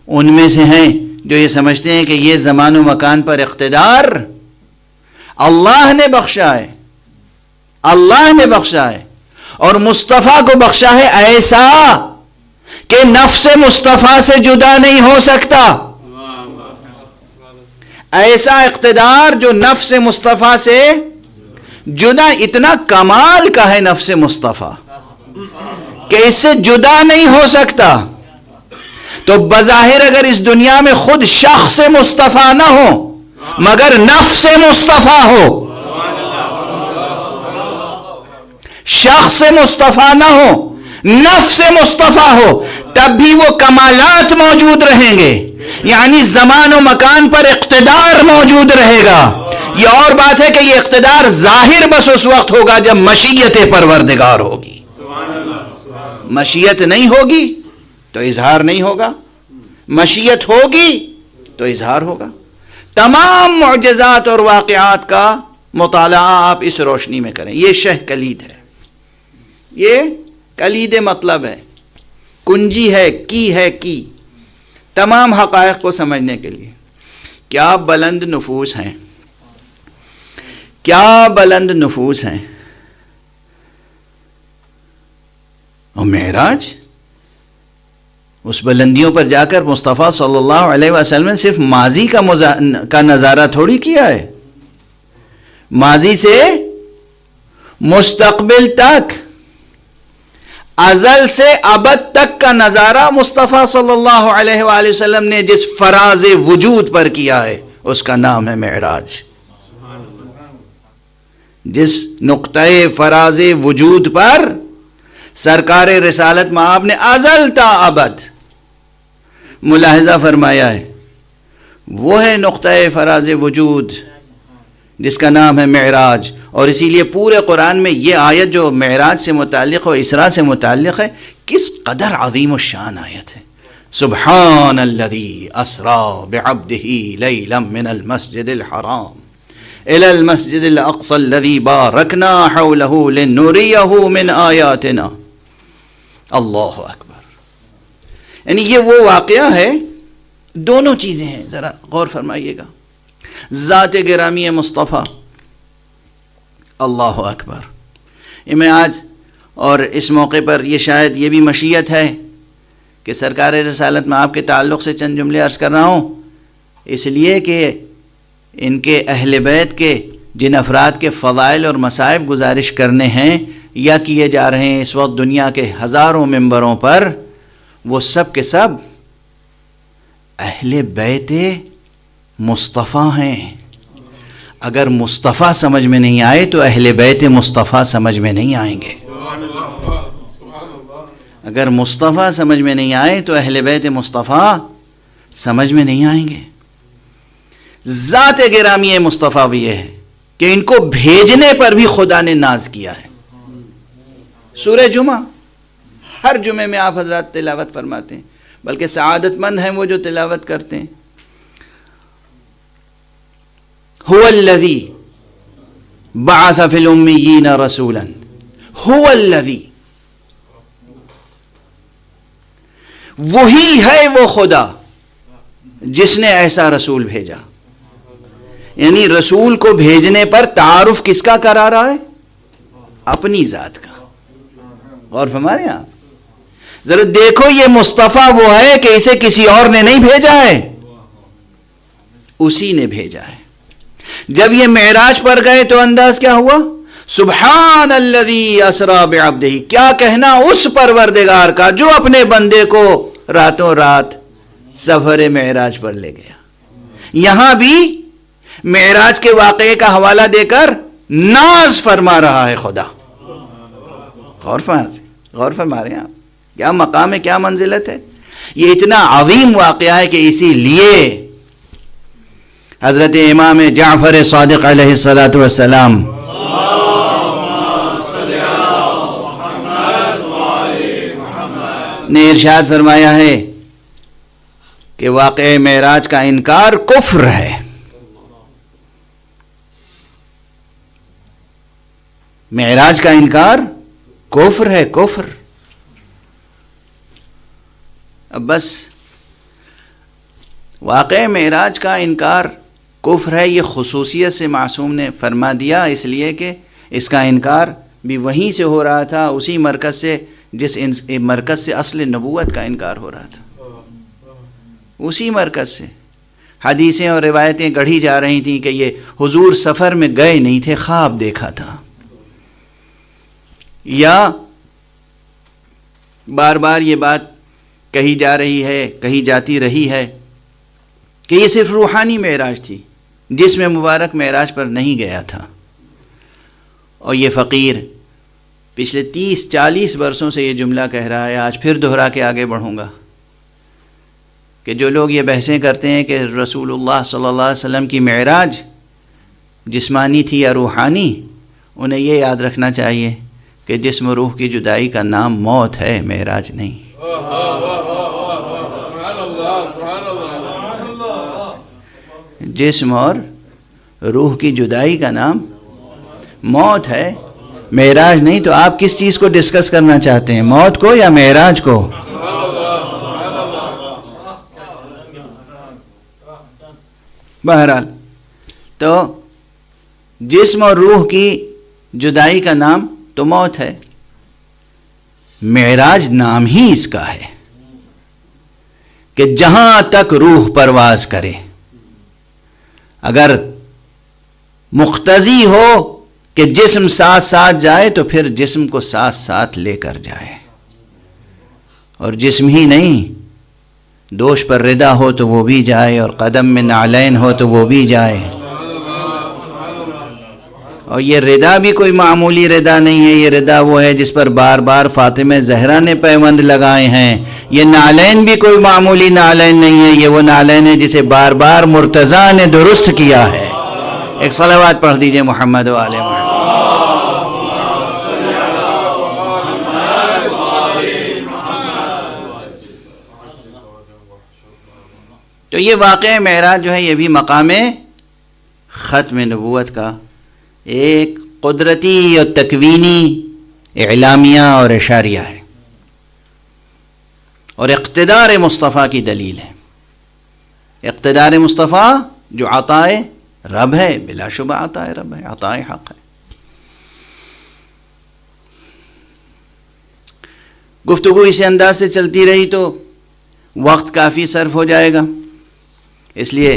ان میں سے ہیں جو یہ سمجھتے ہیں کہ یہ زمان و مکان پر اقتدار اللہ نے بخشا ہے، اللہ نے بخشا ہے، اور مصطفیٰ کو بخشا ہے ایسا کہ نفس مصطفیٰ سے جدا نہیں ہو سکتا، ایسا اقتدار جو نفس مصطفیٰ سے جدا، اتنا کمال کا ہے نفس مصطفیٰ کہ اس سے جدا نہیں ہو سکتا۔ تو بظاہر اگر اس دنیا میں خود شخص مصطفیٰ نہ ہو مگر نفس مصطفیٰ ہو، شخص مصطفیٰ نہ ہو نفس مصطفیٰ ہو، تب بھی وہ کمالات موجود رہیں گے، یعنی زمان و مکان پر اقتدار موجود رہے گا۔ یہ اور بات ہے کہ یہ اقتدار ظاہر بس اس وقت ہوگا جب مشیت پروردگار ہوگی، مشیت نہیں ہوگی تو اظہار نہیں ہوگا، مشیت ہوگی تو اظہار ہوگا۔ تمام معجزات اور واقعات کا مطالعہ آپ اس روشنی میں کریں، یہ شہ کلید ہے، یہ کلید مطلب ہے، کنجی ہے، کی تمام حقائق کو سمجھنے کے لیے۔ کیا بلند نفوس ہیں، کیا بلند نفوس ہیں۔ اور معراج، اس بلندیوں پر جا کر مصطفیٰ صلی اللہ علیہ وسلم نے صرف ماضی کا نظارہ تھوڑی کیا ہے، ماضی سے مستقبل تک، ازل سے ابد تک کا نظارہ مصطفیٰ صلی اللہ علیہ وآلہ وسلم نے جس فراز وجود پر کیا ہے اس کا نام ہے معراج۔ جس نقطۂ فراز وجود پر سرکار رسالت مآب نے ازل تا ابد ملاحظہ فرمایا ہے، وہ ہے نقطۂ فراز وجود جس کا نام ہے معراج. اور اسی لیے پورے قرآن میں یہ آیت جو معراج سے متعلق اور اسراء سے متعلق ہے کس قدر عظیم الشان آیت ہے. سبحان الذی اسری بعبدہ لیلا من المسجد الحرام الی المسجد الاقصی الذی بارکنا حولہ لنریہ من آیاتنا. اللہ اکبر. یعنی یہ وہ واقعہ ہے، دونوں چیزیں ہیں، ذرا غور فرمائیے گا. ذات گرامی مصطفیٰ، اللہ اکبر. یہ میں آج اور اس موقع پر یہ شاید یہ بھی مشیت ہے کہ سرکار رسالت میں آپ کے تعلق سے چند جملے عرض کر رہا ہوں، اس لیے کہ ان کے اہل بیت کے جن افراد کے فضائل اور مصائب گزارش کرنے ہیں یا کیے جا رہے ہیں اس وقت دنیا کے ہزاروں ممبروں پر، وہ سب کے سب اہل بیت مصطفیٰ ہیں. اگر مصطفیٰ سمجھ میں نہیں آئے تو اہل بیت مصطفیٰ سمجھ میں نہیں آئیں گے. اگر مصطفیٰ سمجھ میں نہیں آئے تو اہل بیت مصطفیٰ سمجھ میں نہیں آئیں گے. ذات گرامی مصطفیٰ بھی یہ ہے کہ ان کو بھیجنے پر بھی خدا نے ناز کیا ہے. سورہ جمعہ ہر جمعے میں آپ حضرات تلاوت فرماتے ہیں، بلکہ سعادت مند ہیں وہ جو تلاوت کرتے ہیں. هو الذی بعث فی الامیین رسولا. هو الذی، وہی ہے وہ خدا جس نے ایسا رسول بھیجا. یعنی رسول کو بھیجنے پر تعارف کس کا کرا رہا ہے؟ اپنی ذات کا. غور فرما رہے ہیں آپ؟ ذرا دیکھو یہ مصطفیٰ وہ ہے کہ اسے کسی اور نے نہیں بھیجا ہے، اسی نے بھیجا ہے. جب یہ معراج پر گئے تو انداز کیا ہوا؟ سبحان الذی اسری بعبدہ. کیا کہنا اس پروردگار کا جو اپنے بندے کو راتوں رات سفر معراج پر لے گیا. یہاں بھی معراج کے واقعے کا حوالہ دے کر ناز فرما رہا ہے خدا. غور فرما رہے ہیں آپ؟ کیا مقام ہے، کیا منزلت ہے. یہ اتنا عظیم واقعہ ہے کہ اسی لیے حضرت امام جعفر صادق علیہ الصلاۃ والسلام نے ارشاد فرمایا ہے کہ واقعہ معراج کا انکار کفر ہے. معراج کا انکار کفر ہے، کفر. اب بس واقعہ معراج کا انکار کفر ہے یہ خصوصیت سے معصوم نے فرما دیا، اس لیے کہ اس کا انکار بھی وہیں سے ہو رہا تھا، اسی مرکز سے جس مرکز سے اصل نبوت کا انکار ہو رہا تھا. اسی مرکز سے حدیثیں اور روایتیں گڑھی جا رہی تھیں کہ یہ حضور سفر میں گئے نہیں تھے، خواب دیکھا تھا. یا بار بار یہ بات کہی جا رہی ہے، کہی جاتی رہی ہے کہ یہ صرف روحانی معراج تھی، جسم مبارک معراج پر نہیں گیا تھا. اور یہ فقیر پچھلے 30-40 برسوں سے یہ جملہ کہہ رہا ہے. آج پھر دہرا کے آگے بڑھوں گا کہ جو لوگ یہ بحثیں کرتے ہیں کہ رسول اللہ صلی اللہ علیہ وسلم کی معراج جسمانی تھی یا روحانی، انہیں یہ یاد رکھنا چاہیے کہ جسم و روح کی جدائی کا نام موت ہے، معراج نہیں. جسم اور روح کی جدائی کا نام موت ہے، معراج نہیں. تو آپ کس چیز کو ڈسکس کرنا چاہتے ہیں، موت کو یا معراج کو؟ بہرحال تو جسم اور روح کی جدائی کا نام تو موت ہے. معراج نام ہی اس کا ہے کہ جہاں تک روح پرواز کرے. اگر مقتضی ہو کہ جسم ساتھ ساتھ جائے تو پھر جسم کو ساتھ ساتھ لے کر جائے، اور جسم ہی نہیں، دوش پر ردا ہو تو وہ بھی جائے، اور قدم میں نعلین ہو تو وہ بھی جائے. اور یہ ردا بھی کوئی معمولی ردا نہیں ہے، یہ ردا وہ ہے جس پر بار بار فاطمہ زہرا نے پیوند لگائے ہیں. یہ نعلین بھی کوئی معمولی نعلین نہیں ہے، یہ وہ نعلین ہے جسے بار بار مرتضیٰ نے درست کیا ہے. ایک صلوات پڑھ دیجئے محمد و آل محمد۔ تو یہ واقعہ معراج جو ہے یہ بھی مقام ختم نبوت کا ایک قدرتی اور تکوینی اعلامیہ اور اشاریہ ہے، اور اقتدار مصطفیٰ کی دلیل ہے۔ اقتدار مصطفیٰ جو عطائے رب ہے، بلا شبہ عطائے رب ہے، عطائے حق ہے۔ گفتگو اسی انداز سے چلتی رہی تو وقت کافی صرف ہو جائے گا، اس لیے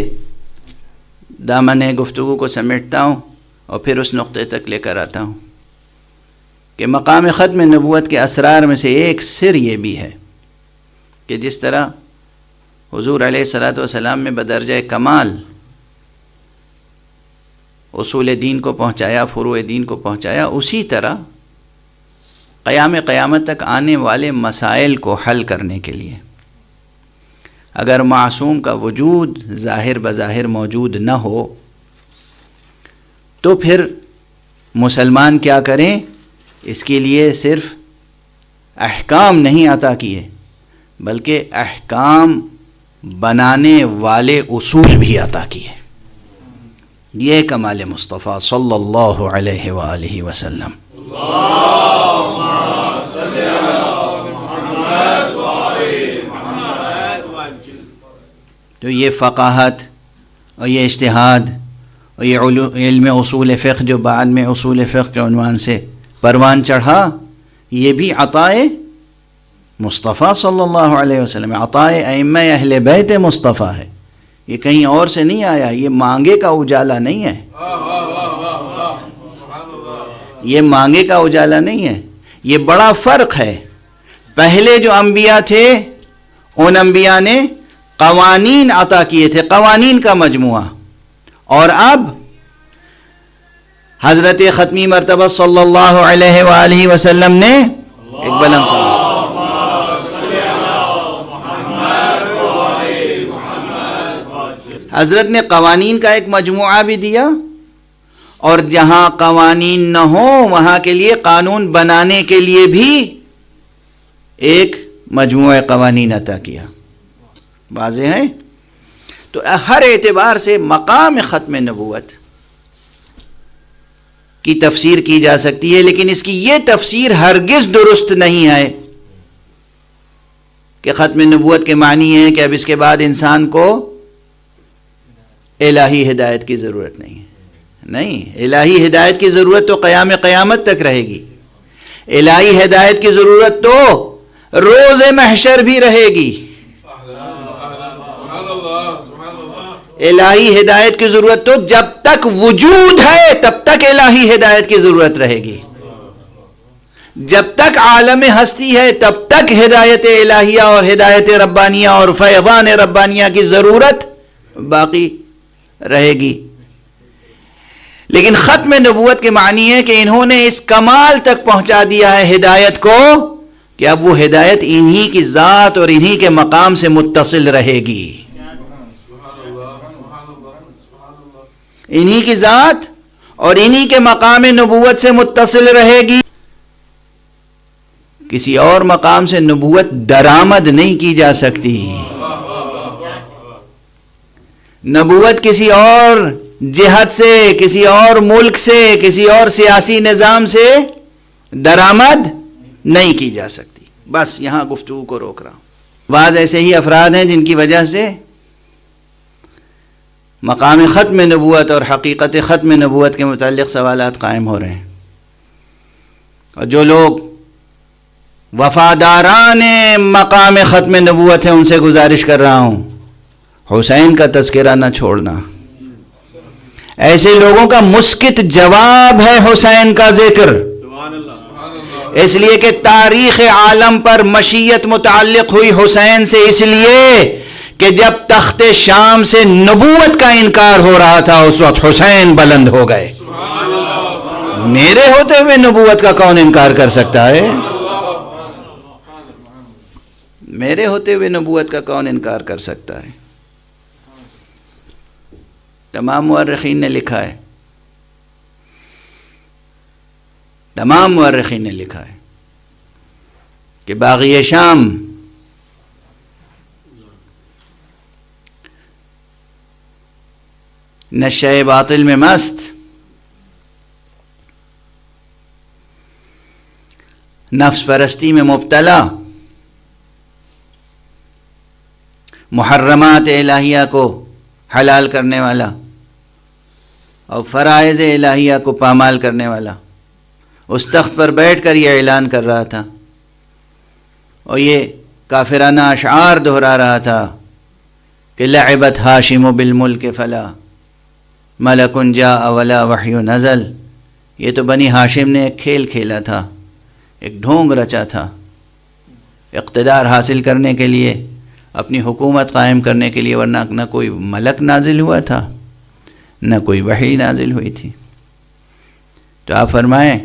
دامن گفتگو کو سمیٹتا ہوں اور پھر اس نقطے تک لے کر آتا ہوں کہ مقام ختم نبوت کے اسرار میں سے ایک سر یہ بھی ہے کہ جس طرح حضور علیہ الصلاۃ والسلام میں بدرجہ کمال اصول دین کو پہنچایا، فروع دین کو پہنچایا، اسی طرح قیامت تک آنے والے مسائل کو حل کرنے کے لیے اگر معصوم کا وجود ظاہر بظاہر موجود نہ ہو تو پھر مسلمان کیا کریں؟ اس کے لیے صرف احکام نہیں عطا کیے بلکہ احکام بنانے والے اصول بھی عطا کیے۔ یہ کمال مصطفیٰ صلی اللہ علیہ وآلہ وسلم۔ تو یہ فقاہت اور یہ اجتہاد اور یہ علم اصول فقہ جو بعد میں اصول فقہ کے عنوان سے پروان چڑھا، یہ بھی عطائے مصطفیٰ صلی اللہ علیہ وسلم، عطائے ائمہ اہل بیت مصطفیٰ ہے۔ یہ کہیں اور سے نہیں آیا، یہ مانگے کا اجالا نہیں ہے، یہ مانگے کا اجالا نہیں ہے، یہ بڑا فرق ہے۔ پہلے جو انبیاء تھے ان انبیاء نے قوانین عطا کیے تھے، قوانین کا مجموعہ، اور اب حضرت ختمی مرتبہ صلی اللہ علیہ وآلہ وسلم نے ایک بلند صلاۃ حضرت نے قوانین کا ایک مجموعہ بھی دیا، اور جہاں قوانین نہ ہوں وہاں کے لیے قانون بنانے کے لیے بھی ایک مجموعہ قوانین عطا کیا۔ واضح ہے؟ تو ہر اعتبار سے مقام ختم نبوت کی تفسیر کی جا سکتی ہے، لیکن اس کی یہ تفسیر ہرگز درست نہیں ہے کہ ختم نبوت کے معنی ہے کہ اب اس کے بعد انسان کو الہی ہدایت کی ضرورت نہیں ہے۔ نہیں، الہی ہدایت کی ضرورت تو قیامت تک رہے گی، الہی ہدایت کی ضرورت تو روز محشر بھی رہے گی، الہی ہدایت کی ضرورت تو جب تک وجود ہے تب تک الہی ہدایت کی ضرورت رہے گی، جب تک عالم ہستی ہے تب تک ہدایت الہیہ اور ہدایت ربانیہ اور فیضان ربانیہ کی ضرورت باقی رہے گی۔ لیکن ختم نبوت کے معنی ہے کہ انہوں نے اس کمال تک پہنچا دیا ہے ہدایت کو کہ اب وہ ہدایت انہی کی ذات اور انہی کے مقام سے متصل رہے گی، انہی کی ذات اور انہی کے مقام نبوت سے متصل رہے گی۔ کسی اور مقام سے نبوت درآمد نہیں کی جا سکتی، نبوت کسی اور جہت سے، کسی اور ملک سے، کسی اور سیاسی نظام سے درآمد نہیں کی جا سکتی۔ بس یہاں گفتگو کو روک رہا ہوں۔ بعض ایسے ہی افراد ہیں جن کی وجہ سے مقام ختم نبوت اور حقیقت ختم نبوت کے متعلق سوالات قائم ہو رہے ہیں، اور جو لوگ وفاداران مقام ختم نبوت ہیں ان سے گزارش کر رہا ہوں حسین کا تذکرہ نہ چھوڑنا۔ ایسے لوگوں کا مسکت جواب ہے حسین کا ذکر، اس لیے کہ تاریخ عالم پر مشیت متعلق ہوئی حسین سے، اس لیے کہ جب تخت شام سے نبوت کا انکار ہو رہا تھا اس وقت حسین بلند ہو گئے۔ میرے ہوتے ہوئے نبوت کا کون انکار کر سکتا ہے؟ میرے ہوتے ہوئے نبوت کا کون انکار کر سکتا ہے؟ تمام مورخین نے لکھا ہے تمام مورخین نے لکھا ہے کہ باغی شام نشے باطل میں مست، نفس پرستی میں مبتلا، محرمات الہیہ کو حلال کرنے والا اور فرائض الہیہ کو پامال کرنے والا اس تخت پر بیٹھ کر یہ اعلان کر رہا تھا اور یہ کافرانہ اشعار دہرا رہا تھا کہ لعبت ہاشم بالملک فلا ملک جاء ولا وحی نزل. یہ تو بنی ہاشم نے ایک کھیل کھیلا تھا، ایک ڈھونگ رچا تھا اقتدار حاصل کرنے کے لیے، اپنی حکومت قائم کرنے کے لیے، ورنہ نہ کوئی ملک نازل ہوا تھا نہ کوئی وحی نازل ہوئی تھی. تو آپ فرمائیں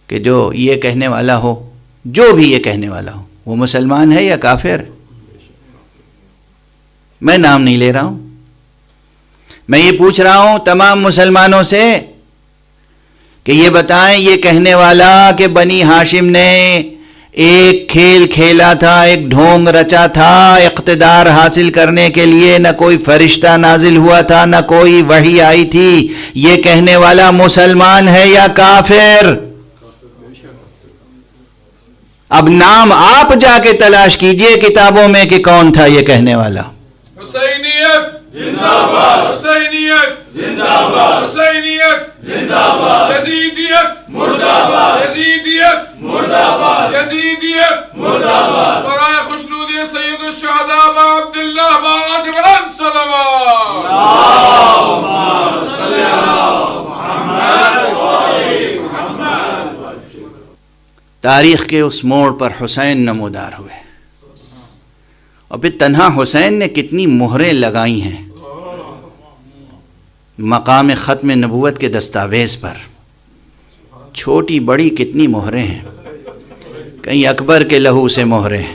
کہ جو یہ کہنے والا ہو، جو بھی یہ کہنے والا ہو، وہ مسلمان ہے یا کافر؟ میں نام نہیں لے رہا ہوں، میں یہ پوچھ رہا ہوں تمام مسلمانوں سے کہ یہ بتائیں یہ کہنے والا کہ بنی ہاشم نے ایک کھیل کھیلا تھا، ایک ڈھونگ رچا تھا اقتدار حاصل کرنے کے لیے، نہ کوئی فرشتہ نازل ہوا تھا نہ کوئی وحی آئی تھی، یہ کہنے والا مسلمان ہے یا کافر؟ اب نام آپ جا کے تلاش کیجئے کتابوں میں کہ کون تھا یہ کہنے والا. حسینیت زندہ باد، حسینیت زندہ باد، حسینیت زندہ باد، یزیدیت مردہ باد، یزیدیت مردہ باد، یزیدیت مردہ باد. برائے خوشنودی سید الشہداء ابا عبداللہ عازم الان صلوات. اللہم صلی علی محمد و آل محمد. تاریخ کے اس موڑ پر حسین نمودار ہوئے، اور پھر تنہا حسین نے کتنی مہریں لگائی ہیں مقام ختم نبوت کے دستاویز پر، چھوٹی بڑی کتنی مہریں ہیں. کہیں اکبر کے لہو سے مہریں،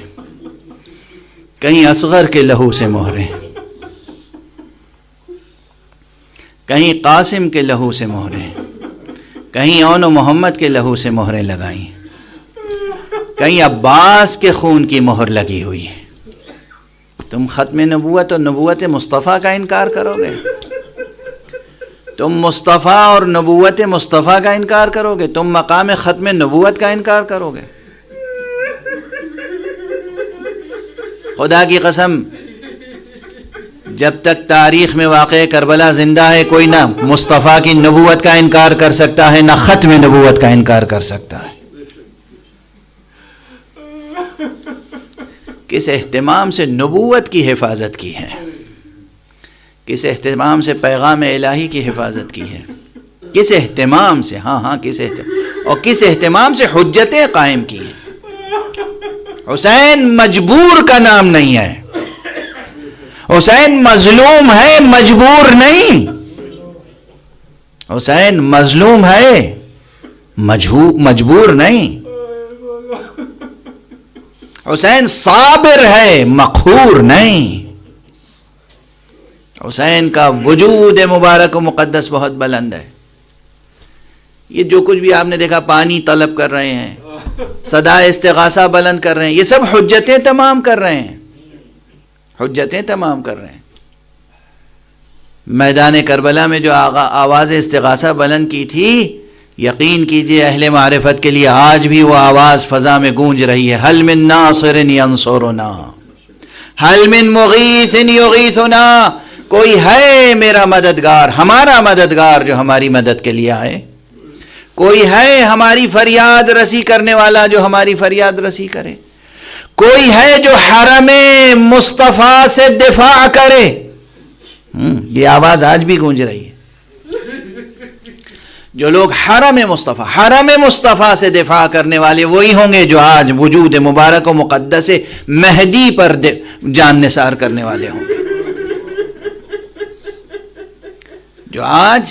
کہیں اصغر کے لہو سے مہریں، کہیں قاسم کے لہو سے مہریں، کہیں اون و محمد کے لہو سے مہریں لگائیں، کہیں عباس کے خون کی مہر لگی ہوئی ہے. تم ختم نبوت اور نبوت مصطفیٰ کا انکار کرو گے؟ تم مصطفیٰ اور نبوت مصطفیٰ کا انکار کرو گے؟ تم مقام ختم نبوت کا انکار کرو گے؟ خدا کی قسم جب تک تاریخ میں واقع کربلا زندہ ہے کوئی نہ مصطفیٰ کی نبوت کا انکار کر سکتا ہے نہ ختم نبوت کا انکار کر سکتا ہے. کس اہتمام سے نبوت کی حفاظت کی ہے، کس اہتمام سے پیغام الہی کی حفاظت کی ہے، کس اہتمام سے، کس اہتمام، اور کس اہتمام سے حجتیں قائم کی ہیں. حسین مجبور کا نام نہیں ہے، حسین مظلوم ہے مجبور نہیں. حسین مظلوم ہے مجبور نہیں. حسین صابر ہے مقہور نہیں. حسین کا وجود مبارک و مقدس بہت بلند ہے. یہ جو کچھ بھی آپ نے دیکھا، پانی طلب کر رہے ہیں، صدا استغاثہ بلند کر رہے ہیں، یہ سب حجتیں تمام کر رہے ہیں، حجتیں تمام کر رہے ہیں. میدان کربلا میں جو آواز استغاثہ بلند کی تھی، یقین کیجئے اہل معرفت کے لیے آج بھی وہ آواز فضا میں گونج رہی ہے. حل من ناصر ینصرنا، حل من مغیث یغیثنا. کوئی ہے میرا مددگار، ہمارا مددگار جو ہماری مدد کے لیے آئے؟ کوئی ہے ہماری فریاد رسی کرنے والا جو ہماری فریاد رسی کرے؟ کوئی ہے جو حرم مصطفیٰ سے دفاع کرے؟ یہ آواز آج بھی گونج رہی ہے. جو لوگ حرم مصطفیٰ سے دفاع کرنے والے وہی ہوں گے جو آج وجود مبارک و مقدس مہدی پر جان نثار کرنے والے ہوں گے. جو آج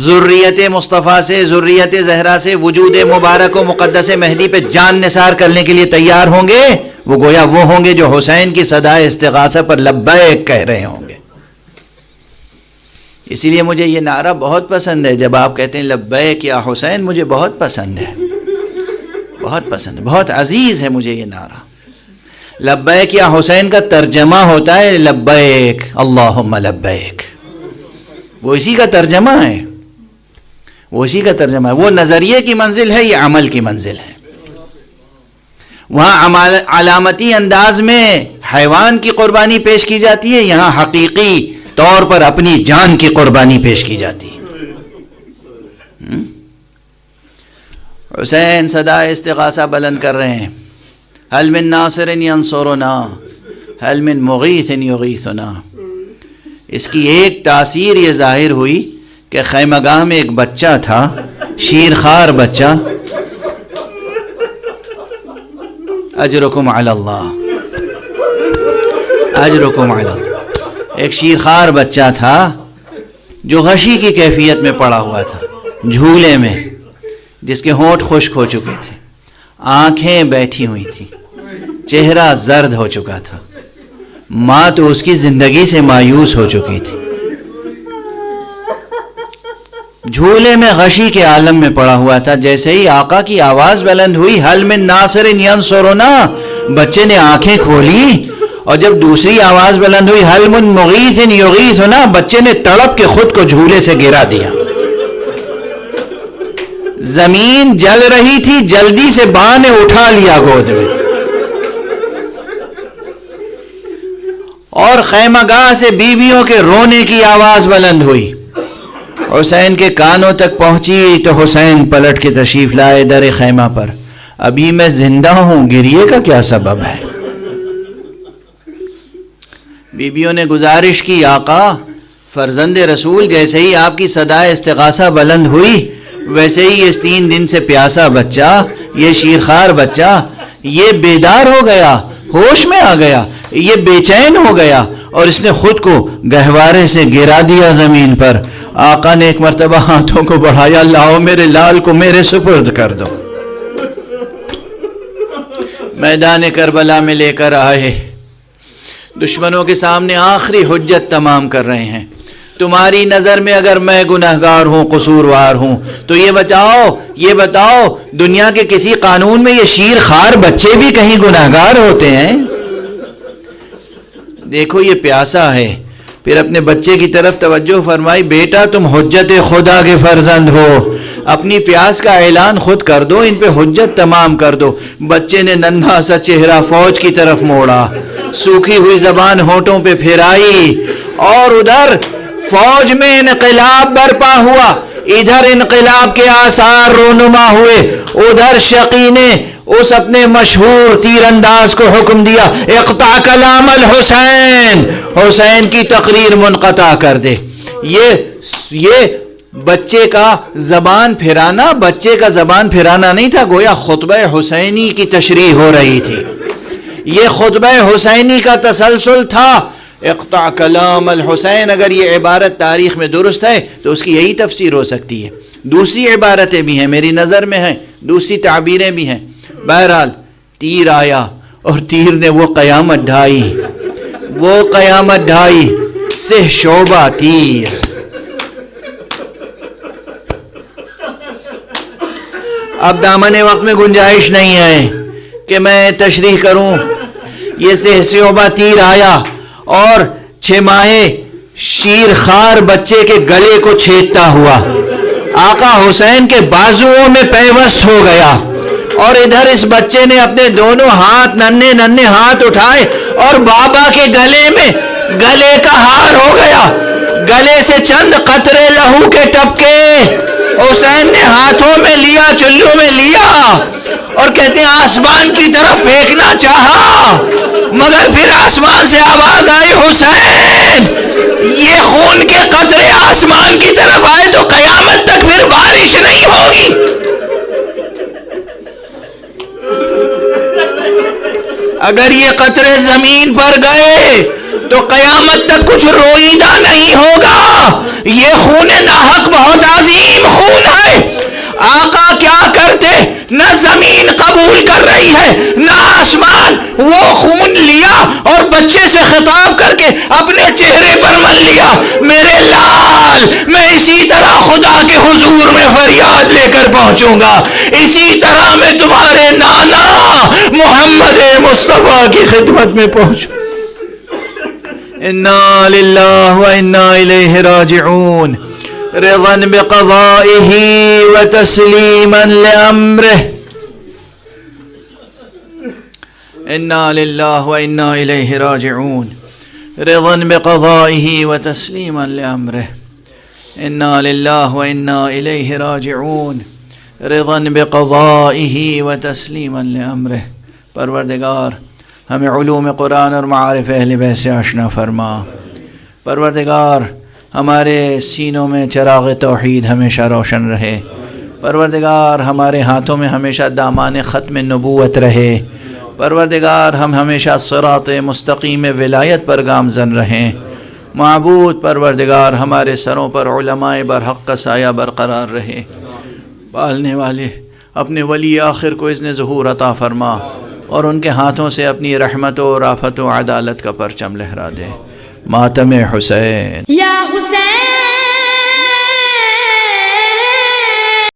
ذریت مصطفیٰ سے، ذریت زہرا سے وجود مبارک و مقدس مہدی پہ جان نثار کرنے کے لیے تیار ہوں گے، وہ گویا وہ ہوں گے جو حسین کی صدا استغاثہ پر لبیک کہہ رہے ہوں گے. اسی لیے مجھے یہ نعرہ بہت پسند ہے، جب آپ کہتے ہیں لبیک یا حسین، مجھے بہت پسند ہے، بہت پسند ہے، بہت عزیز ہے مجھے یہ نعرہ۔ لبیک یا حسین کا ترجمہ ہوتا ہے لبیک اللہم لبیک، وہ اسی کا ترجمہ ہے، وہ اسی کا ترجمہ ہے۔ وہ نظریے کی منزل ہے، یہ عمل کی منزل ہے۔ وہاں علامتی انداز میں حیوان کی قربانی پیش کی جاتی ہے، یہاں حقیقی طور پر اپنی جان کی قربانی پیش کی جاتی ہے۔ حسین صدا استغاثہ بلند کر رہے ہیں، حل من ناصر ینصرنا حل من مغیث یغیثنا۔ اس کی ایک تاثیر یہ ظاہر ہوئی کہ خیمہ گاہ میں ایک بچہ تھا، شیرخوار بچہ، اجرکم علی اللہ، اجرکم علی اللہ، ایک شیرخوار بچہ تھا جو غشی کی کیفیت میں پڑا ہوا تھا، جھولے میں، جس کے ہونٹ خشک ہو چکے تھے، آنکھیں بیٹھی ہوئی تھیں، چہرہ زرد ہو چکا تھا، ماں تو اس کی زندگی سے مایوس ہو چکی تھی، جھولے میں غشی کے عالم میں پڑا ہوا تھا۔ جیسے ہی آقا کی آواز بلند ہوئی حل من ناصر ینصرنا، بچے نے آنکھیں کھولی، اور جب دوسری آواز بلند ہوئی حل من مغیث یغیثنا، بچے نے تڑپ کے خود کو جھولے سے گرا دیا۔ زمین جل رہی تھی، جلدی سے ماں نے اٹھا لیا گود میں، اور خیمہ گاہ سے بیویوں کے رونے کی آواز بلند ہوئی، حسین کے کانوں تک پہنچی تو حسین پلٹ کے تشریف لائے در خیمہ پر، ابھی میں زندہ ہوں، گریے کا کیا سبب ہے؟ بیویوں نے گزارش کی، آقا فرزند رسول، جیسے ہی آپ کی صدا استغاثہ بلند ہوئی، ویسے ہی یہ 3 دن سے پیاسا بچہ، یہ شیرخوار بچہ، یہ بیدار ہو گیا، ہوش میں آ گیا، یہ بے چین ہو گیا، اور اس نے خود کو گہوارے سے گرا دیا زمین پر۔ آقا نے ایک مرتبہ ہاتھوں کو بڑھایا، لاؤ میرے لال کو میرے سپرد کر دو۔ میدان کربلا میں لے کر آئے، دشمنوں کے سامنے آخری حجت تمام کر رہے ہیں، تمہاری نظر میں اگر میں گنہگار ہوں، قصوروار ہوں، تو یہ بتاؤ دنیا کے کسی قانون میں یہ شیرخوار بچے بھی کہیں گنہگار ہوتے ہیں؟ دیکھو یہ پیاسا ہے، پھر اپنے بچے کی طرف توجہ فرمائی، بیٹا تم حجت خدا کے فرزند ہو، اپنی پیاس کا اعلان خود کر دو، ان پہ حجت تمام کر دو۔ بچے نے ننھا سا چہرہ فوج کی طرف موڑا، سوکھی ہوئی زبان ہونٹوں پہ پھیرائی، اور ادھر فوج میں انقلاب برپا ہوا، ادھر انقلاب کے آثار رونما ہوئے، ادھر شقی نے اس اپنے مشہور تیر انداز کو حکم دیا، اقطع کلام الحسین، حسین کی تقریر منقطع کر دے۔ یہ بچے کا زبان پھرانا نہیں تھا، گویا خطبہ حسینی کی تشریح ہو رہی تھی، یہ خطبہ حسینی کا تسلسل تھا۔ اقطع کلام الحسین، اگر یہ عبارت تاریخ میں درست ہے تو اس کی یہی تفسیر ہو سکتی ہے، دوسری عبارتیں بھی ہیں میری نظر میں ہیں، دوسری تعبیریں بھی ہیں۔ بہرحال تیر آیا اور تیر نے وہ قیامت ڈھائی، سہ شعبہ تیر۔ اب دامن وقت میں گنجائش نہیں ہے کہ میں تشریح کروں، یہ سہ شعبہ تیر آیا اور 6 ماہے شیرخوار بچے کے گلے کو چھیدتا ہوا آقا حسین کے بازوؤں میں پیوست ہو گیا، اور ادھر اس بچے نے اپنے دونوں ہاتھ ننھے ہاتھ اٹھائے اور بابا کے گلے کا ہار ہو گیا، گلے سے چند قطرے لہو کے ٹپکے حسین نے ہاتھوں میں لیا، چلو میں لیا، اور کہتے ہیں آسمان کی طرف پھینکنا چاہا، مگر پھر آسمان سے آواز آئی، حسین یہ خون کے قطرے آسمان کی طرف آئے تو قیامت تک پھر بارش نہیں ہوگی۔ اگر یہ قطرے زمین پر گئے تو قیامت تک کچھ روئیدہ نہیں ہوگا، یہ خون ناحق بہت عظیم خون ہے۔ آقا کیا کرتے؟ نہ زمین قبول کر رہی ہے نہ آسمان. وہ خون لیا اور بچے سے خطاب کر کے اپنے چہرے پر مل لیا. میرے لال، میں اسی طرح خدا کے حضور میں فریاد لے کر پہنچوں گا، اسی طرح میں تمہارے نانا محمد مصطفیٰ کی خدمت میں پہنچوں. انا للہ و انا الیہ راجعون. رضا بقضائہ و تسلیما لامرہ. انا للہ و انا الیہ راجعون. رضا بقضائہ و تسلیما لامرہ. انا للہ و انا الیہ راجعون. رضا بقضائہ و تسلیما لامرہ. پروردگار ہمیں علوم قرآن اور معارف اہل بیت سے آشنا فرما. پروردگار ہمارے سینوں میں چراغ توحید ہمیشہ روشن رہے. پروردگار ہمارے ہاتھوں میں ہمیشہ دامان ختم نبوت رہے. پروردگار ہم ہمیشہ صراط مستقیم ولایت پر گامزن رہیں. معبود پروردگار ہمارے سروں پر علماء برحق کا سایہ برقرار رہے. پالنے والے اپنے ولی آخر کو اذن ظہور عطا فرما اور ان کے ہاتھوں سے اپنی رحمت و رافت و عدالت کا پرچم لہرا دے. ماتم حسین. یا حسین